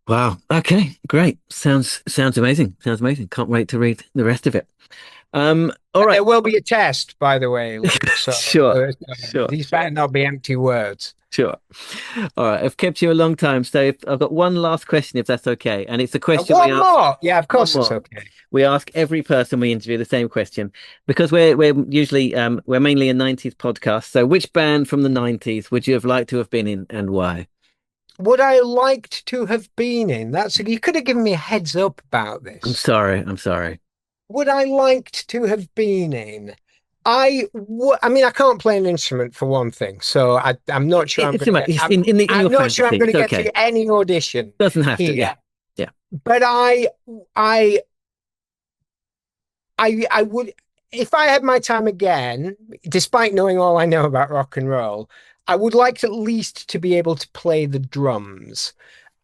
Wow. Okay. Great. Sounds amazing. Sounds amazing. Can't wait to read the rest of it. All right. There will be a test, by the way. So, sure. These better not be empty words. Sure. All right. I've kept you a long time, so I've got one last question, if that's okay. And it's a question. One more. Yeah, of course it's okay. We ask every person we interview the same question because we're usually we're mainly a 90s podcast. So, which band from the 90s would you have liked to have been in, and why? Would I liked to have been in? You could have given me a heads up about this. I'm sorry. Would I liked to have been in? I mean, I can't play an instrument for one thing, so I'm not sure I'm going to get to any audition. Doesn't have to. Yeah. But I would, if I had my time again, despite knowing all I know about rock and roll, I would like at least to be able to play the drums.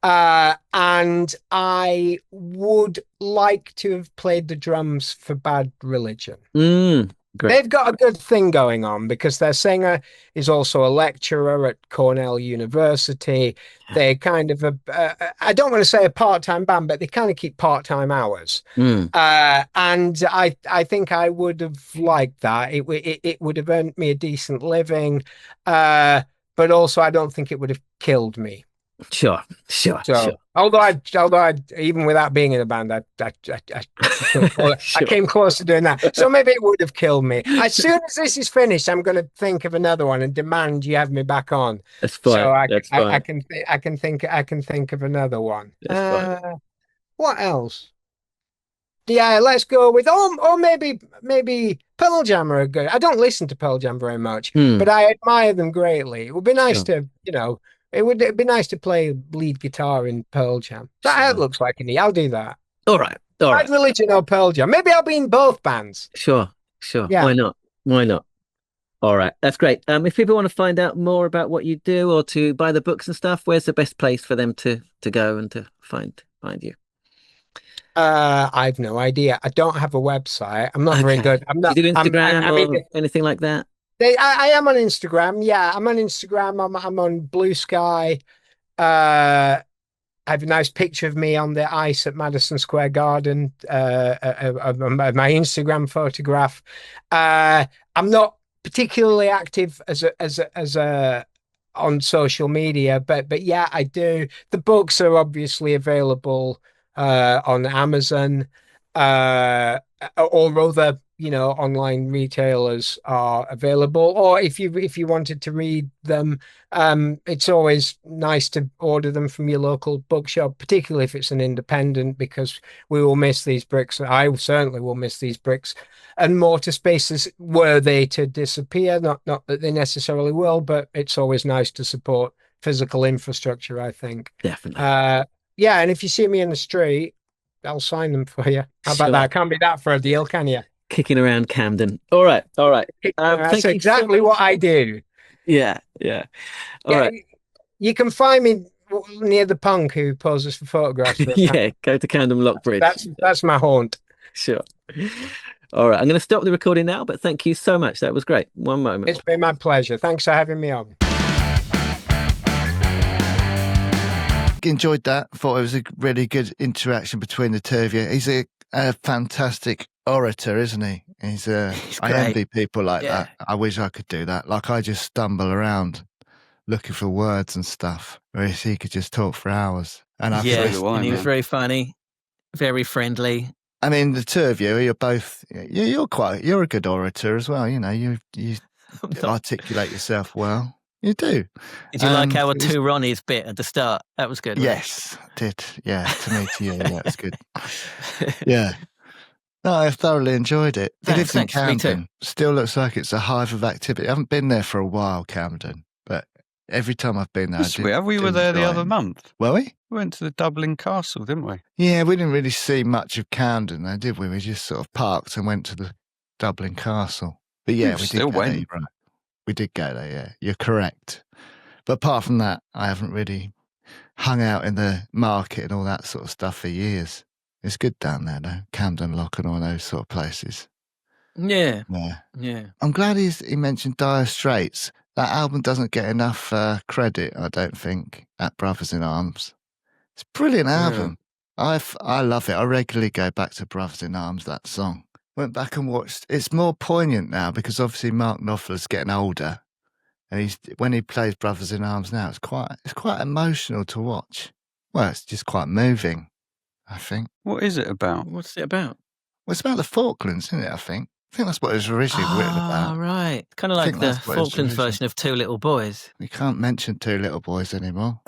And I would like to have played the drums for Bad Religion. Great. They've got a good thing going on because their singer is also a lecturer at Cornell University. They're kind of I don't want to say a part-time band, but they kind of keep part-time hours. And I think I would have liked that. It would have earned me a decent living. But also I don't think it would have killed me. Sure. Although I even without being in a band, I came close to doing that. So maybe it would have killed me. As soon as this is finished, I'm going to think of another one and demand you have me back on. That's fine. So I can think of another one. What else? Yeah, let's go with or maybe Pearl Jam are good. I don't listen to Pearl Jam very much, but I admire them greatly. It would be nice to, it'd be nice to play lead guitar in Pearl Jam. That looks like an I'll do that. All right. Bad Religion or Pearl Jam. Maybe I'll be in both bands. Sure. Yeah. Why not? All right. That's great. If people want to find out more about what you do or to buy the books and stuff, where's the best place for them to go and to find you? I've no idea. I don't have a website. I'm not very good. I'm not. Do you do Instagram or anything like that? I am on Instagram. Yeah, I'm on Instagram. I'm on Blue Sky. I have a nice picture of me on the ice at Madison Square Garden. My Instagram photograph. I'm not particularly active as a on social media, but yeah, I do. The books are obviously available on Amazon, or other online retailers are available. Or if you wanted to read them, it's always nice to order them from your local bookshop, particularly if it's an independent, because we will miss these bricks. I certainly will miss these bricks and mortar spaces were they to disappear. Not that they necessarily will, but it's always nice to support physical infrastructure, I think. Definitely. Yeah, and if you see me in the street, I'll sign them for you. How about that? Can't be that for a deal, can you? Kicking around Camden. All right. That's exactly what I do. Yeah. All right. You can find me near the punk who poses for photographs. Yeah, go to Camden Lock Bridge. That's my haunt. Sure. All right, I'm going to stop the recording now, but thank you so much. That was great. One moment. It's been my pleasure. Thanks for having me on. Enjoyed that. Thought it was a really good interaction between the two of you. He's a fantastic orator, isn't he? He's I envy people like that. I wish I could do that. Like, I just stumble around looking for words and stuff, whereas he could just talk for hours. And and he was very funny, very friendly. I mean, the two of you, you're both, you're a good orator as well. You know, you articulate yourself well. You do. Did you like our two Ronnies bit at the start? That was good. Yes, I did. Yeah, to me, to you. Yeah, it was good. Yeah. No, I thoroughly enjoyed it. He lives in Camden. Still looks like it's a hive of activity. I haven't been there for a while, Camden, but every time I've been there, we were there the other month. Were we? We went to the Dublin Castle, didn't we? Yeah, we didn't really see much of Camden, though, did we? We just sort of parked and went to the Dublin Castle. But yeah, we still went. There, right. We did go there, yeah. You're correct. But apart from that, I haven't really hung out in the market and all that sort of stuff for years. It's good down there, though. Camden Lock and all those sort of places. Yeah. Yeah. I'm glad he mentioned Dire Straits. That album doesn't get enough credit, I don't think, at Brothers in Arms. It's a brilliant album. I love it. I regularly go back to Brothers in Arms, that song. Went back and watched. It's more poignant now because obviously Mark Knopfler's getting older. And when he plays Brothers in Arms now, it's quite emotional to watch. Well, it's just quite moving, I think. What is it about? What's it about? Well, it's about the Falklands, isn't it, I think that's what it was originally written about. Oh, right. Kind of like the Falklands version of Two Little Boys. We can't mention Two Little Boys anymore.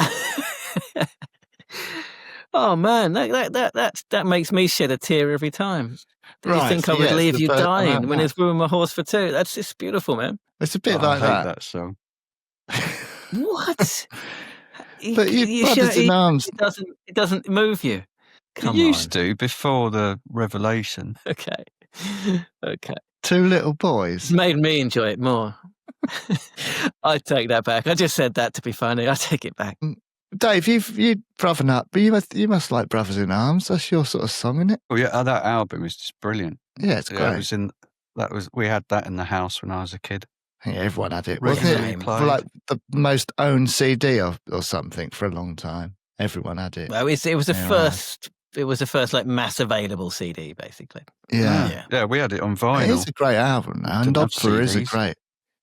Oh, man, that makes me shed a tear every time. Did you think I would leave you dying when it's ruined my horse for two? That's just beautiful, man. It's a bit like I hate that song. What? But Brothers in Arms. It doesn't move you. It used to before the revelation. Okay. Two Little Boys. It's made me enjoy it more. I take that back. I just said that to be funny. I take it back. Dave, you've brothered up, but you must like Brothers in Arms. That's your sort of song, isn't it? Oh yeah, that album is just brilliant. Yeah, it's great. We had that in the house when I was a kid. Yeah, everyone had it. Wasn't it like the most owned CD or something for a long time? Everyone had it. Well, it was the first. It was the first like mass available CD, basically. Yeah, we had it on vinyl. It is a great album now. And Knopfler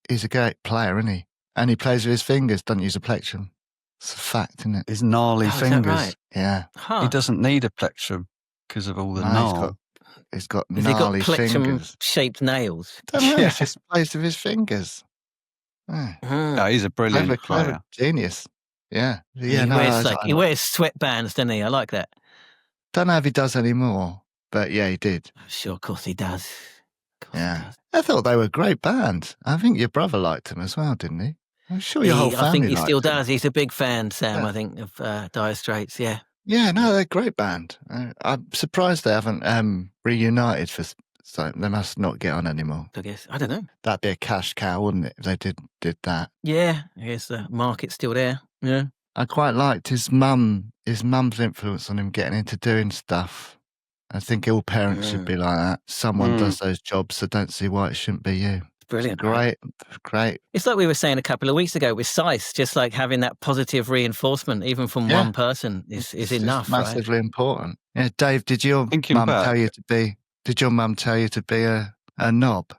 he's a great player, isn't he? And he plays with his fingers, doesn't use a plectrum. It's a fact, isn't it? His gnarly fingers. Is that right? Yeah. Huh. He doesn't need a plectrum because of all the gnarl. He's got Has gnarly he got fingers. shaped nails? I don't know, he just plays with his fingers. Yeah. No, he's a brilliant player. Genius. Yeah. He wears sweatbands, doesn't he? I like that. Don't know if he does anymore, but yeah, he did. I'm sure, of course he does. I thought they were a great band. I think your brother liked them as well, didn't he? I'm sure your whole family I think he still them. does. He's a big fan, Sam, I think, of Dire Straits, yeah. Yeah, no, they're a great band. I'm surprised they haven't reunited so they must not get on anymore. I guess. I don't know. That'd be a cash cow, wouldn't it, if they did that? Yeah, I guess the market's still there. Yeah. I quite liked his mum's influence on him getting into doing stuff. I think all parents should be like that. Someone does those jobs, so don't see why it shouldn't be you. Brilliant. Great. It's like we were saying a couple of weeks ago with Sice, just like having that positive reinforcement, even from one person, is enough. Massively important. Yeah, Dave, did your mum tell you to be a knob?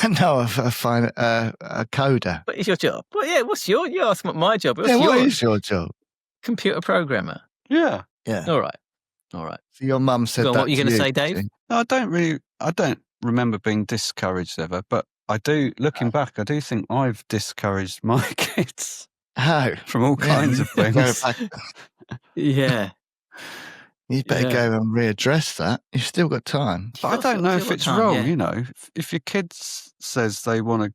No, a coder. What is your job? Well, yeah, you asked what my job is. What is your job? Computer programmer. Yeah. All right. So your mum said that. What are you going to say, Dave? No, I don't remember being discouraged ever, but I do, looking back, I do think I've discouraged my kids. How? From all kinds of things. Yeah. You better go and readdress that. You've still got time. But I don't know if it's wrong, you know. If your kids says they want to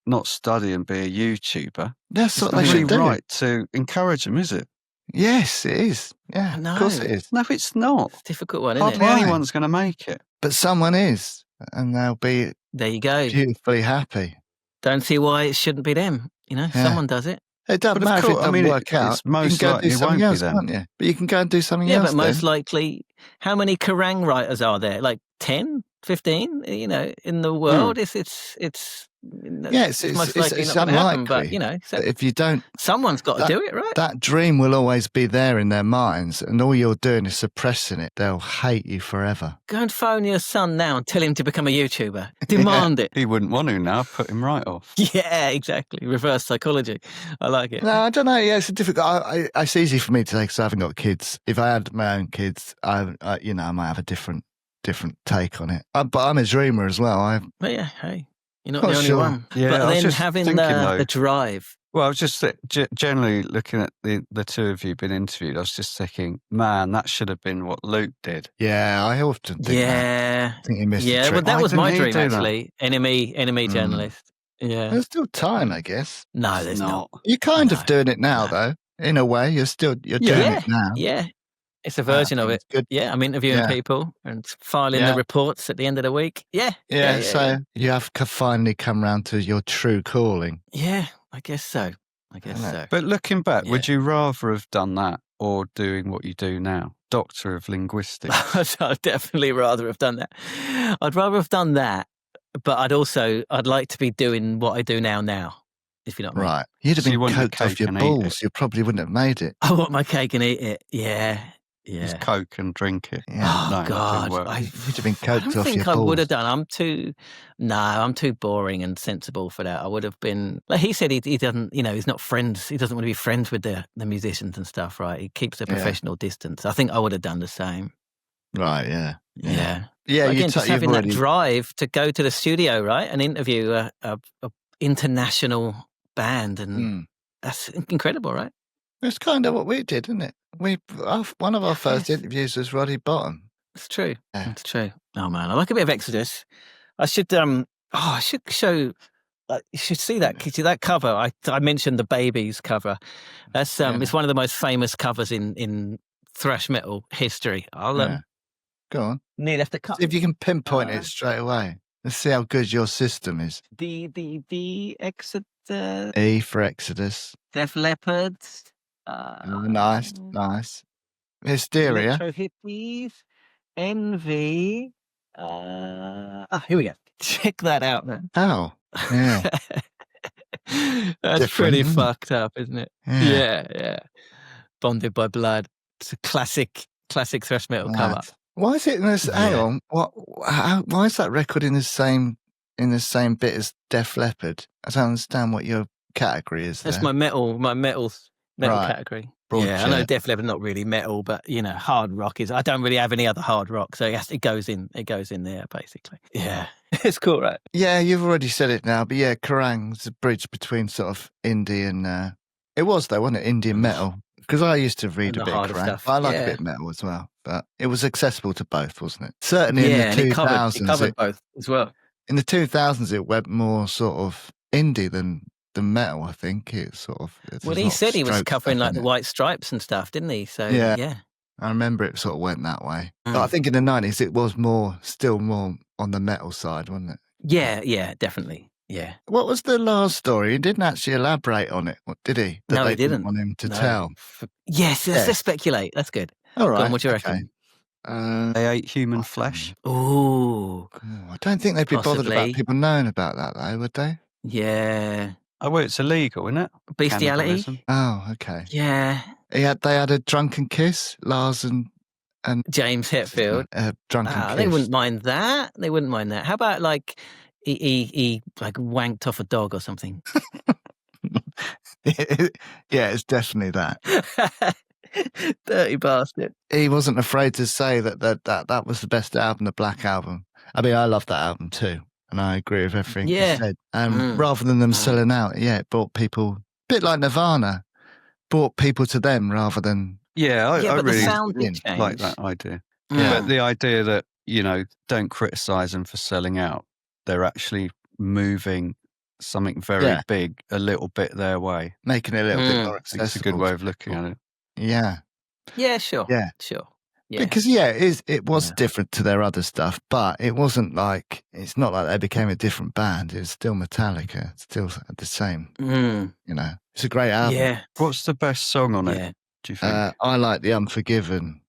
not study and be a YouTuber, that's what they should do. Right to encourage them, is it? Yes, it is. Yeah, no. Of course it is. No, it's not. It's a difficult one, isn't it? Hardly anyone's going to make it. But someone is, and they'll be there you go. Beautifully happy. Don't see why it shouldn't be them. You know, someone does it. It doesn't But of matter if it course, I doesn't mean, work out. it's You can most go and do likely it something won't be else, then. can't you? But you can go and do something Yeah, else but most then. likely, how many Kerrang writers are there? Like 10, 15, in the world? It's Yeah, most likely it's not going to happen, but, unlikely. so But if you don't, someone's got to do it, right? that dream will always be there in their minds, and all you're doing is suppressing it. They'll hate you forever. Go and phone your son now and tell him to become a YouTuber. Demand it. He wouldn't want to now. Put him right off. Yeah, exactly. Reverse psychology. I like it. No, I don't know. Yeah, it's a difficult. It's easy for me to say because I haven't got kids. If I had my own kids, I might have a different take on it. But I'm a dreamer as well. But yeah, hey, you're not the only one. Yeah, but I was then just having thinking, the drive. Well, I was just generally looking at the two of you being interviewed. I was just thinking, man, that should have been what Luke did. Yeah, I often think that. I think he missed the trick. But that Why was my didn't he dream, do that? actually. Enemy journalist. Yeah. There's still time, I guess. No, there's not. You're kind of doing it now, though. In a way, you're doing it now. Yeah. It's a version of it. Good. Yeah, I'm interviewing people and filing the reports at the end of the week. Yeah. So you have finally come round to your true calling. Yeah, I guess so. So. But looking back, would you rather have done that or doing what you do now? Doctor of Linguistics. I'd definitely rather have done that. I'd rather have done that, but I'd like to be doing what I do now, if you know what I mean. Right. You'd have been coked off your balls. You probably wouldn't have made it. I want my cake and eat it. Yeah. Just coke and drink it. Yeah. Oh, God. You'd have been coked off your balls. I think I would have done. I'm too boring and sensible for that. I would have been, like he said, he doesn't, he's not friends. He doesn't want to be friends with the musicians and stuff, right? He keeps a professional distance. I think I would have done the same. Right, yeah. Yeah. Yeah, again, just having that drive to go to the studio, right, and interview a international band, and that's incredible, right? It's kind of what we did, isn't it? One of our first interviews was Roddy Bottom. It's true. Yeah. It's true. Oh man, I like a bit of Exodus. I should show. You should see that cover. I mentioned the Babies cover. That's it's one of the most famous covers in thrash metal history. I'll go on. Need have to cut. See if you can pinpoint it straight away. Let's see how good your system is. The Exodus. E for Exodus. Def Leppard. Nice. Hysteria. Electro Hippies. Envy. Here we go. Check that out, man. Oh, yeah. That's pretty fucked up, isn't it? Yeah. Bonded by Blood. It's a classic thrash metal cover. Why is it in this? Hang on. Why is that record in the same bit as Def Leppard? I don't understand what your category is. That's my metal category. Yeah, I know Def Leppard not really metal, but hard rock is. I don't really have any other hard rock, so it goes in there basically. Yeah, it's cool, right? Yeah, you've already said it now, but yeah, Kerrang's a bridge between sort of indie and it was though, wasn't it? Indie and metal. Because I used to read a bit of Kerrang. I like a bit of metal as well, but it was accessible to both, wasn't it? Certainly in the 2000s. It covered both as well. In the 2000s, it went more sort of indie than metal, I think. It sort of. Well, he said he was covering like the White Stripes and stuff, didn't he? So, yeah. I remember it sort of went that way. But I think in the 90s, it was still more on the metal side, wasn't it? Yeah, definitely. Yeah. What was the last story? He didn't actually elaborate on it, did he? No, he didn't want him to tell. Yes, let's speculate. That's good. All right. Go on, what do you reckon? They ate human flesh. Ooh. I don't think they'd be bothered about people knowing about that, though, would they? Yeah. Oh, well, it's illegal, isn't it? Bestiality. Cannibalism. Oh, okay. Yeah. They had a drunken kiss, Lars and James Hetfield. Drunken kiss. They wouldn't mind that. How about like he like wanked off a dog or something? Yeah, it's definitely that. Dirty bastard. He wasn't afraid to say that was the best album, the Black Album. I mean, I love that album too, and I agree with everything he said. Rather than them selling out, it brought people, a bit like Nirvana, brought people to them rather than. Yeah, I but really the sound like that idea. Yeah. But the idea that, don't criticise them for selling out. They're actually moving something very big a little bit their way. Making it a little bit more accessible. It's a good way of looking at it. Yeah. Yeah, sure. Yeah. Sure. Because it was different to their other stuff, but it wasn't like, it's not like they became a different band. It was still Metallica, still the same. You know, it's a great album. Yeah. What's the best song on it, do you think? I like the Unforgiven.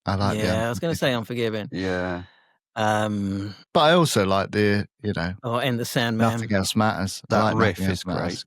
I was going to say Unforgiving. Yeah. But I also like the, And the Sandman. Nothing Else Matters. That riff is great.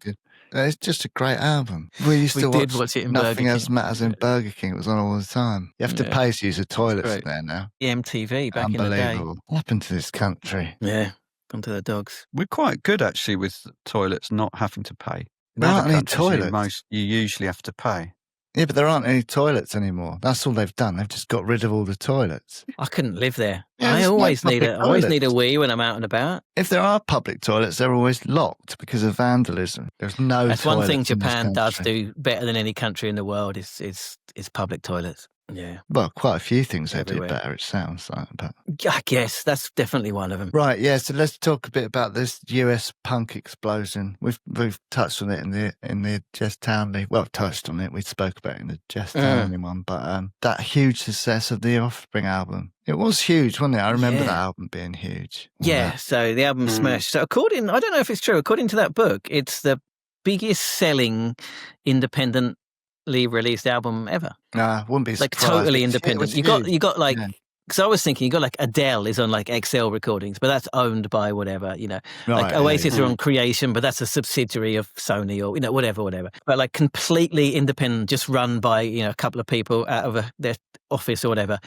It's just a great album. We used to watch it in Nothing Burger Else King. Matters in Burger King. It was on all the time. You have to pay to use the toilets there now. The MTV back in the day. Unbelievable. What happened to this country? Yeah, gone to the dogs. We're quite good, actually, with toilets not having to pay. There aren't any toilets. You usually have to pay. Yeah, but there aren't any toilets anymore. That's all they've done. They've just got rid of all the toilets. I couldn't live there. Yeah, I always need a wee when I'm out and about. If there are public toilets, they're always locked because of vandalism. There's no That's one thing toilets in this Japan does country. do better than any country in the world is public toilets. Yeah. Well, quite a few things they do Everywhere. better, it sounds like. But I guess that's definitely one of them. right, yeah. So let's talk a bit about this US punk explosion. We've touched on it in the Jess Townley. Well, touched on it. We spoke about it in the Jess Townley one. But that huge success of the Offspring album. It was huge, wasn't it? I remember that album being huge. Yeah. So the album smashed. So I don't know if it's true. According to that book, it's the biggest selling independently released album ever. Nah, wouldn't be like surprised. totally independent. You got like, because I was thinking you got like Adele is on like XL Recordings, but that's owned by whatever, like Oasis are on Creation, but that's a subsidiary of Sony or whatever. But like completely independent, just run by a couple of people out of their office or whatever.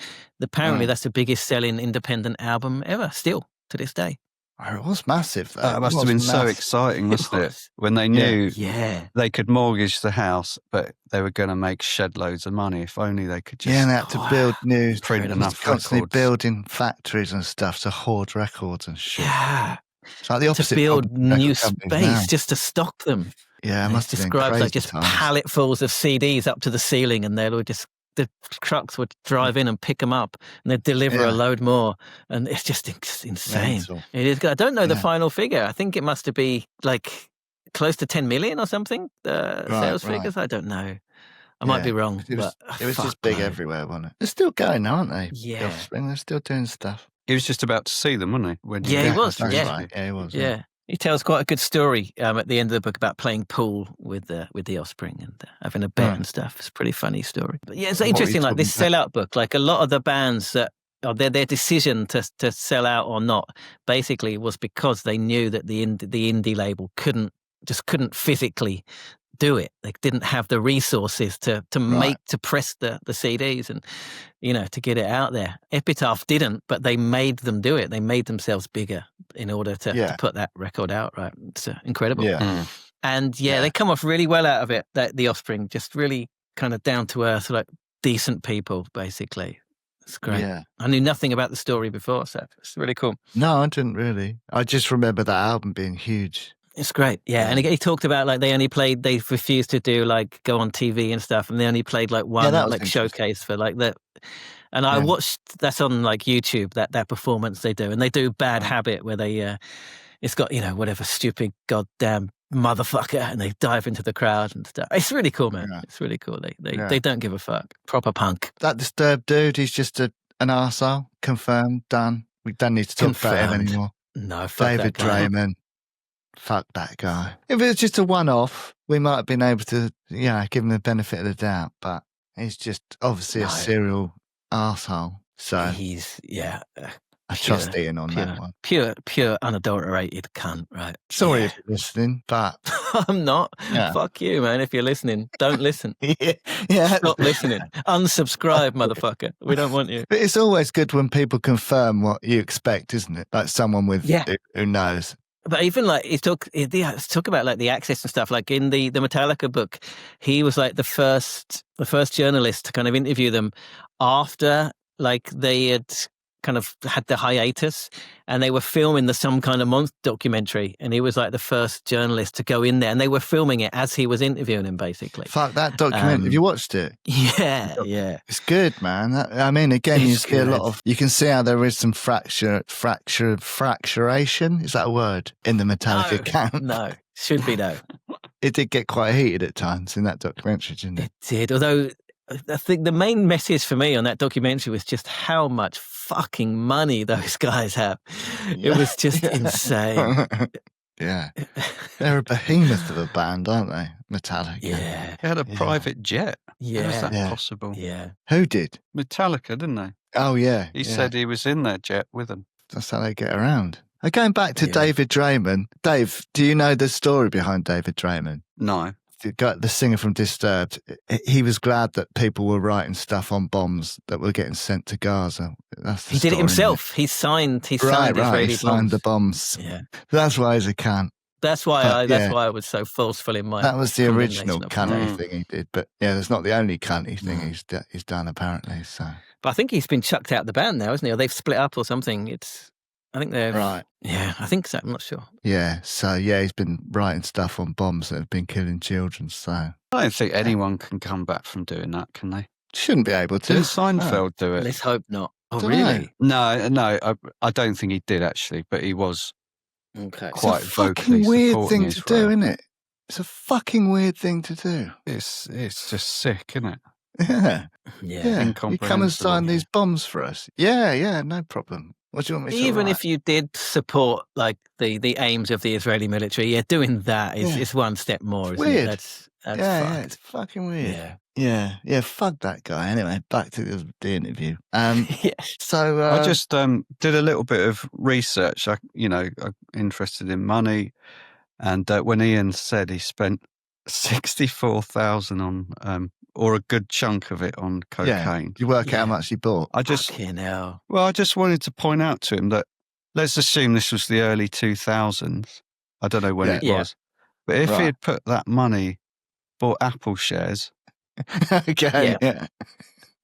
Apparently, that's the biggest selling independent album ever, still to this day. Oh, it was massive. That must have been so exciting, wasn't it? When they knew they could mortgage the house, but they were going to make shed loads of money. If only they could just and they had to build new, print enough constantly records. building factories and stuff to hoard records and shit. Yeah. It's like the opposite. To build new space just to stock them. Yeah, it must have been described crazy like just times. palletfuls of CDs up to the ceiling, and they'll just the trucks would drive in and pick them up, and they'd deliver a load more, and it's just insane. Mental. It is. I don't know the final figure. I think it must be like close to 10 million or something. Sales figures. I don't know. I might be wrong. It was but just big everywhere, wasn't it? They're still going, aren't they? Yeah. The Offspring, they're still doing stuff. He was just about to see them, wasn't he? He was. That's Yeah. right. Yeah, he was. Yeah. He tells quite a good story at the end of the book about playing pool with the Offspring and having a bet and stuff. It's a pretty funny story. But yeah, it's interesting. Like this sellout book, like a lot of the bands that their decision to sell out or not, basically was because they knew that the indie label couldn't physically do it. They didn't have the resources to press the CDs and to get it out there. Epitaph didn't, but they made them do it. They made themselves bigger in order to put that record out. Right, it's incredible. Yeah. And they come off really well out of it. The Offspring, just really kind of down to earth, like decent people, basically. It's great. Yeah. I knew nothing about the story before, so it's really cool. No, I didn't really. I just remember that album being huge. It's great, yeah. And he talked about like they refused to do like go on TV and stuff, and they only played like one like showcase for like that. And I watched that's on like YouTube that performance they do, and they do Bad Habit where they it's got whatever stupid goddamn motherfucker, and they dive into the crowd and stuff. It's really cool, man. It's really cool. They don't give a fuck. Proper punk. That Disturbed dude, he's just an arsehole. Confirmed, done. We don't need to talk about him anymore. No, fuck David that guy. Draymond. Fuck that guy. If it was just a one-off, we might have been able to, give him the benefit of the doubt. But he's just obviously a serial arsehole. So he's I trust Ian on that one. Pure unadulterated cunt, right? Sorry if you're listening, but I'm not. Yeah. Fuck you, man. If you're listening, don't listen. yeah. Stop listening. Unsubscribe, motherfucker. We don't want you. But it's always good when people confirm what you expect, isn't it? Like someone who knows. But even like he talk about like the access and stuff. Like in the Metallica book, he was like the first journalist to kind of interview them after like they had kind of had the hiatus and they were filming Some Kind of Monster documentary, and he was like the first journalist to go in there, and they were filming it as he was interviewing him, basically. Fuck that documentary. Have you watched it? Yeah. It's good, man. Again, you see a lot of, you can see how there is some fracturation. Is that a word in the Metallica camp? No, should be no. It did get quite heated at times in that documentary, didn't it? It did, although I think the main message for me on that documentary was just how much fucking money those guys have. It was just insane. Yeah. They're a behemoth of a band, aren't they? Metallica. Yeah. They had a private jet. Yeah. How is that possible? Yeah. Who did? Metallica, didn't they? Oh, yeah. He said he was in their jet with them. That's how they get around. Going back to David Draymond. Dave, do you know the story behind David Draymond? No. The singer from Disturbed. He was glad that people were writing stuff on bombs that were getting sent to Gaza. He did it himself. He signed Israeli bombs. He signed the bombs. Yeah. That's why he's a cunt. That's why I was so forceful in my. That was the original cunty thing he did, but there's not the only cunty thing he's done apparently. So, but I think he's been chucked out of the band now, hasn't he? Or they've split up or something. I think they're right. Yeah, I think so. I'm not sure. Yeah, so he's been writing stuff on bombs that have been killing children. So I don't think anyone can come back from doing that, can they? Shouldn't be able to. Didn't Seinfeld do it? Let's hope not. Oh, Don't really? know. No, I don't think he did actually, but he was. Okay. Quite it's a vocally fucking weird supporting thing to do, Israel. isn't it? It's a fucking weird thing to do. It's just sick, isn't it? Yeah. Yeah. You come and sign these bombs for us. Yeah, no problem. What do you want me to Even write? if you did support like the aims of the Israeli military, doing that is one step more. It's isn't weird. It? That's yeah, it's fucking weird. Yeah. Fuck that guy. Anyway, back to the interview. So I just did a little bit of research. I'm interested in money, and when Ian said he spent 64,000 on, or a good chunk of it on cocaine. You work out how much he bought. I just wanted to point out to him that let's assume this was the early 2000s. I don't know when it was, but if he had put that money, bought Apple shares. Okay. Yeah.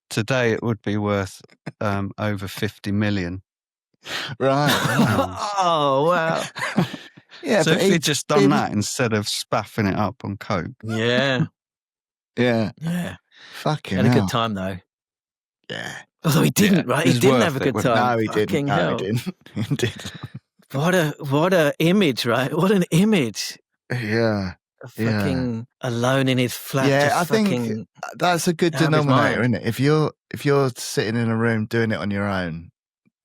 Today it would be worth over 50 million. Right. Oh wow. Yeah. So if he'd just done that instead of spaffing it up on coke. Yeah. Yeah. Fucking Had a hell. good time though. Yeah. Although he didn't, right? He didn't have a good time. No, he didn't. Hell. He didn't. What a image, right? What an image. Yeah. Fucking alone in his flat. Yeah, I think that's a good denominator, isn't it? If you're sitting in a room doing it on your own,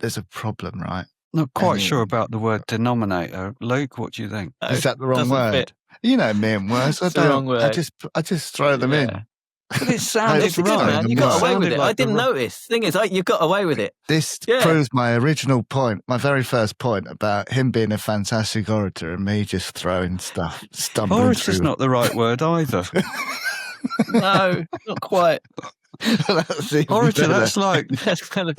there's a problem, right? Not quite sure about the word denominator. Luke, what do you think? Is that the wrong word? Fit. You know me and words. It's the wrong word. I just throw them in. But it sounded right. Man. You got away with it. Like I didn't notice. Thing is, you got away with it. This proves my original point, my very first point about him being a fantastic orator and me just throwing stuff, stumbling Orator's through. not the right word either. No, not quite. Orator, that's kind of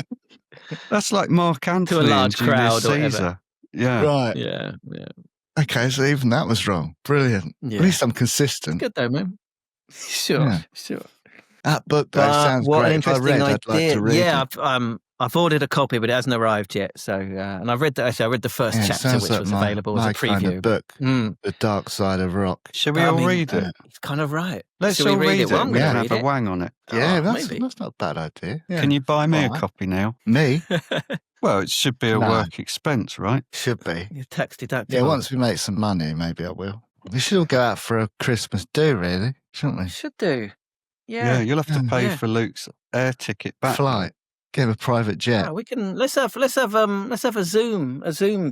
that's like Mark Antony to a large and Julius crowd or whatever. Caesar. Yeah. Right. Yeah. Okay, so even that was wrong. Brilliant. Yeah. At least I'm consistent. Good though, man. Sure. That book though sounds what great. an If I read, I'd like to read it. I've ordered a copy, but it hasn't arrived yet. So, and I've read the first chapter, which was available as a preview. Kind of book, The Dark Side of Rock. Shall we all read it? It's kind of right. Let's all read it. Well, I'm We going can to have a wang on it. Yeah, that's not a bad idea. Yeah. Can you buy me a copy now? Me? Well, it should be a work expense, right? Should be. You're tax deductible. Yeah, once we make some money, maybe I will. We should all go out for a Christmas do, really, shouldn't we? Should do. Yeah, you'll have to pay for Luke's air ticket back. Flight. Get him a private jet. Yeah, we can. Let's have a Zoom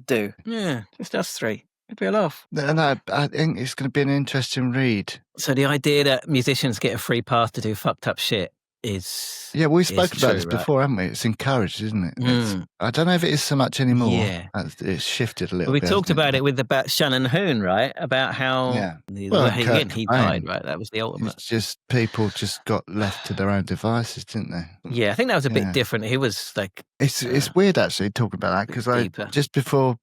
do. Yeah, just us three. It'd be a laugh. No, I think it's going to be an interesting read. So the idea that musicians get a free pass to do fucked up shit is we spoke about this before, haven't we? It's encouraged, isn't it? I don't know if it is so much anymore. Yeah, it's shifted a little. We bit. talked about it with about Shannon Hoon, right? About how he died, right? That was the ultimate. It's just people just got left to their own devices, didn't they? Yeah, I think that was a bit different. He was like, it's weird actually talking about that because just before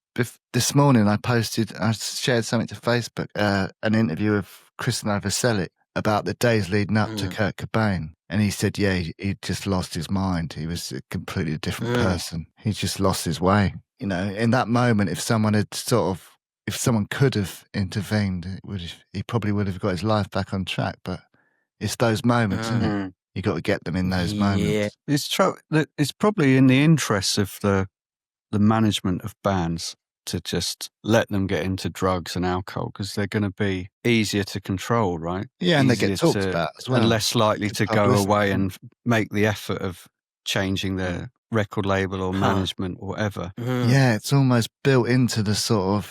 this morning I shared something to Facebook, an interview of Chris Novoselic about the days leading up to Kurt Cobain. And he said, he just lost his mind. He was a completely different person. He just lost his way. You know, in that moment, if someone could have intervened, he probably would have got his life back on track. But it's those moments, isn't it? You got to get them in those moments. It's probably in the interests of the management of bands to just let them get into drugs and alcohol because they're going to be easier to control, right? Yeah, and they Easier get talked about as well. And less likely It's to go away and make the effort of changing their record label or management or whatever. Yeah, it's almost built into the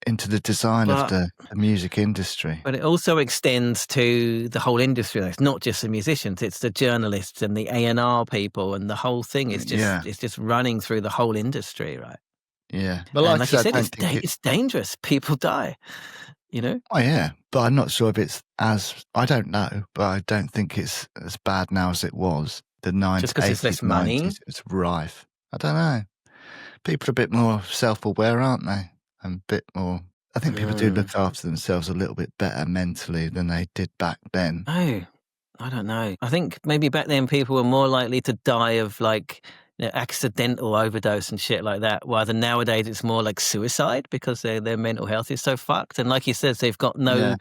into the design of the music industry. But it also extends to the whole industry. It's not just the musicians; it's the journalists and the A&R people, and the whole thing is just it's just running through the whole industry, right? Yeah, but like you said, it's dangerous. People die, you know. Oh yeah, but I'm not sure if it's I don't know, but I don't think it's as bad now as it was. The 90s, just because it's less money, 90s, it's rife. I don't know. People are a bit more self-aware, aren't they? And a bit more. I think people do look after themselves a little bit better mentally than they did back then. Oh, I don't know. I think maybe back then people were more likely to die of accidental overdose and shit like that. Rather nowadays it's more like suicide because their mental health is so fucked. And like you said, they've got no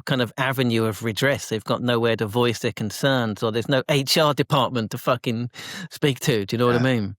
kind of avenue of redress. They've got nowhere to voice their concerns, or there's no HR department to fucking speak to. Do you know what I mean?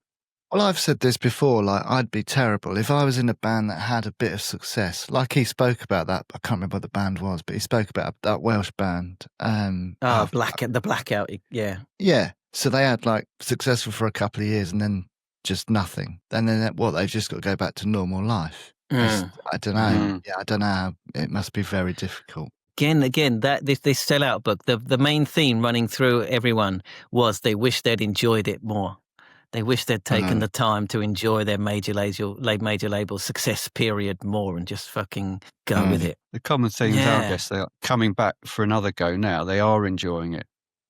Well, I've said this before, like, I'd be terrible if I was in a band that had a bit of success. Like he spoke about that, I can't remember what the band was, but he spoke about that Welsh band. The Blackout, yeah. Yeah, so they had, like, successful for a couple of years and then just nothing. And then, they've just got to go back to normal life. I don't know. Yeah, I don't know. It must be very difficult. Again, that this sellout book, the main theme running through everyone was they wish they'd enjoyed it more. They wish they'd taken the time to enjoy their major label success period more and just fucking go with it. The common themes are, I guess, they're coming back for another go now. They are enjoying it.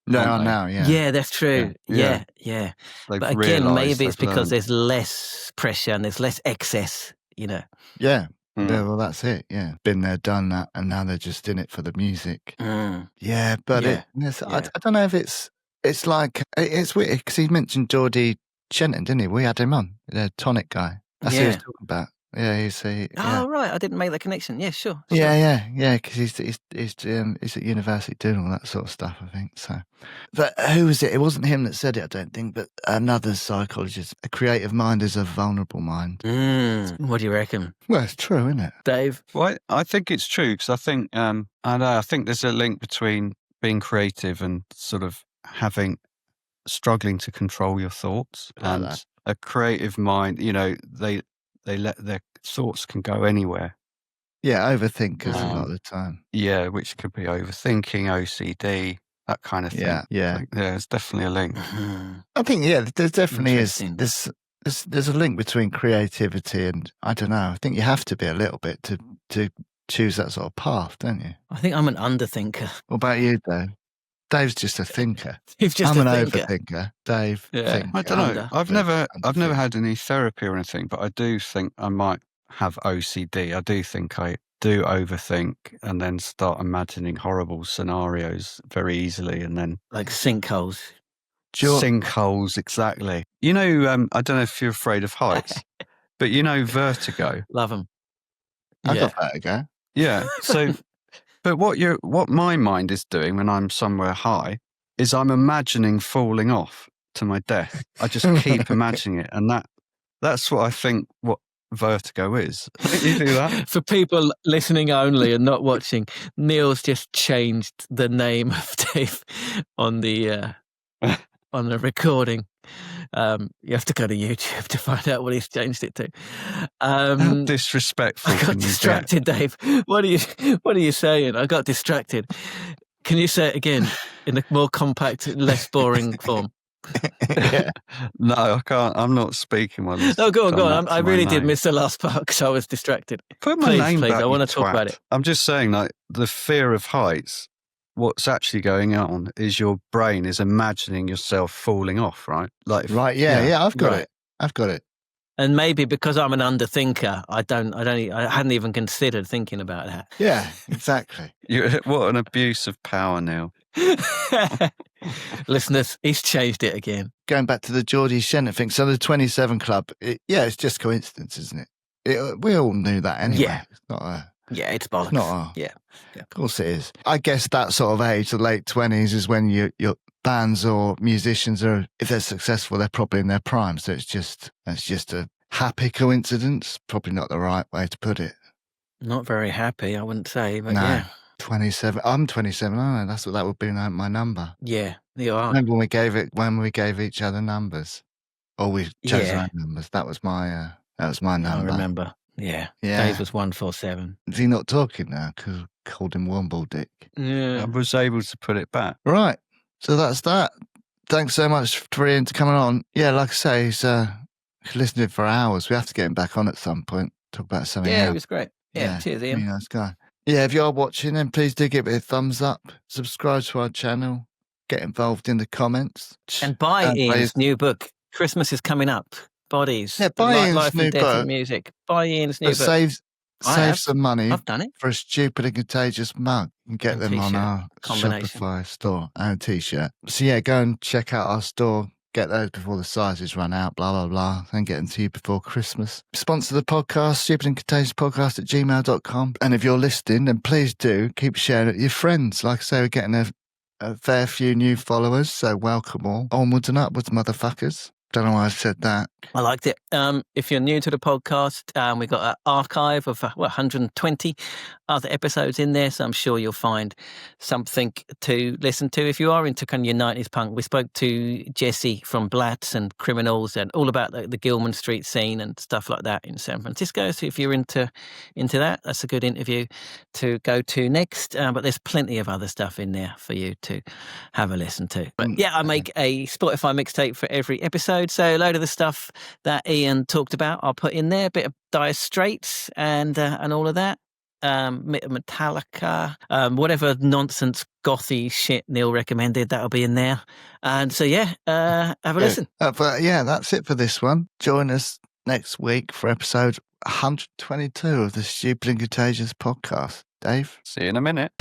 Now, yeah. Yeah, that's true. Yeah. But again, maybe it's because there's less pressure and there's less excess, you know. Yeah. Yeah, well, that's it. Yeah, been there, done that, and now they're just in it for the music. Yeah, but I don't know if it's like it's weird because he mentioned Geordie Shenton, didn't he? We had him on, the Tonic guy. That's who he was talking about. Yeah, Oh, right. I didn't make that connection. Yeah, sure. Yeah, because he's at university doing all that sort of stuff, I think. So, but who was it? It wasn't him that said it, I don't think, but another psychologist. A creative mind is a vulnerable mind. What do you reckon? Well, it's true, isn't it, Dave? Well, I think it's true because I think I think there's a link between being creative and sort of struggling to control your thoughts. And a creative mind, you know, they let their thoughts can go anywhere. Yeah, overthinkers a lot of the time. Yeah, which could be overthinking, OCD, that kind of thing. Yeah. Like, there's definitely a link. I think there definitely is. There's a link between creativity and I don't know. I think you have to be a little bit to choose that sort of path, don't you? I think I'm an underthinker. What about you, Dave? Dave's just a thinker. I'm an overthinker. Dave, thinker. I don't know. I've never had any therapy or anything, but I do think I might have OCD. I do think I do overthink and then start imagining horrible scenarios very easily, and then like sinkholes. Sinkholes, exactly. You know, I don't know if you're afraid of heights, but you know, vertigo. Love them. I got vertigo. Yeah. So. But what my mind is doing when I'm somewhere high is I'm imagining falling off to my death. I just keep imagining it, and that's what I think what vertigo is. You do that? For people listening only and not watching, Neil's just changed the name of Dave on the recording. You have to go to YouTube to find out what he's changed it to. How disrespectful! I got distracted, Dave. What are you saying? I got distracted. Can you say it again in a more compact, less boring form? No, I can't. I'm not speaking one. No, go on. I really did miss the last part because I was distracted. Put my name please. back, I want to talk about it. I'm just saying, like, the fear of heights. What's actually going on is your brain is imagining yourself falling off, right? Like, right? Yeah. I've got it. And maybe because I'm an underthinker, I hadn't even considered thinking about that. Yeah, exactly. What an abuse of power, Neil. Listeners, he's changed it again. Going back to the Geordie Shenton thing, so the 27 Club, it's just coincidence, isn't it? We all knew that anyway. Yeah. It's not it's bollocks. It's not yeah. Of course it is. I guess that sort of age, the late 20s, is when your bands or musicians are, if they're successful, they're probably in their prime. So it's just happy coincidence. Probably not the right way to put it. Not very happy, I wouldn't say, but No. yeah. 27. I'm 27, aren't I? That's what that would be my number. Yeah, you are. Remember when we gave each other numbers? Or we chose our own numbers. That was my number. I remember. Yeah. Dave was 147. Is he not talking now? Because I called him Womble Dick. Yeah. I was able to put it back. Right. So that's that. Thanks so much for Ian coming on. Yeah, like I say, he's listening for hours. We have to get him back on at some point. Talk about something else. Yeah, it was great. Yeah, cheers, Ian. Really nice guy. Yeah, if you are watching, then please do give it a thumbs up. Subscribe to our channel. Get involved in the comments. And buy Ian's new book. Christmas is coming up. Bodies. Yeah, buy Ian's Life new and Death book. of Music. Buy Ian's new book. Save some money I've done it. for a Stupid and Contagious mug. You can get them on our Shopify store and a t-shirt. So yeah, go and check out our store. Get those before the sizes run out, blah, blah, blah. And get them to you before Christmas. Sponsor the podcast, Stupid and Contagious podcast at gmail.com. And if you're listening, then please do keep sharing it with your friends. Like I say, we're getting a fair few new followers. So welcome all. Onwards and upwards, motherfuckers. Don't know why I said that. I liked it. If you're new to the podcast, we've got an archive of 120 other episodes in there, so I'm sure you'll find something to listen to. If you are into kind of your 90s punk, we spoke to Jesse from Blatz and Criminals and all about the Gilman Street scene and stuff like that in San Francisco. So if you're into that, that's a good interview to go to next. But there's plenty of other stuff in there for you to have a listen to. But yeah, I make a Spotify mixtape for every episode. So a load of the stuff that Ian talked about, I'll put in there. A bit of Dire Straits and all of that. Metallica, whatever nonsense gothy shit Neil recommended, that'll be in there. And so yeah, have a listen. But yeah, that's it for this one. Join us next week for episode 122 of the Stupid and Contagious podcast. Dave? See you in a minute.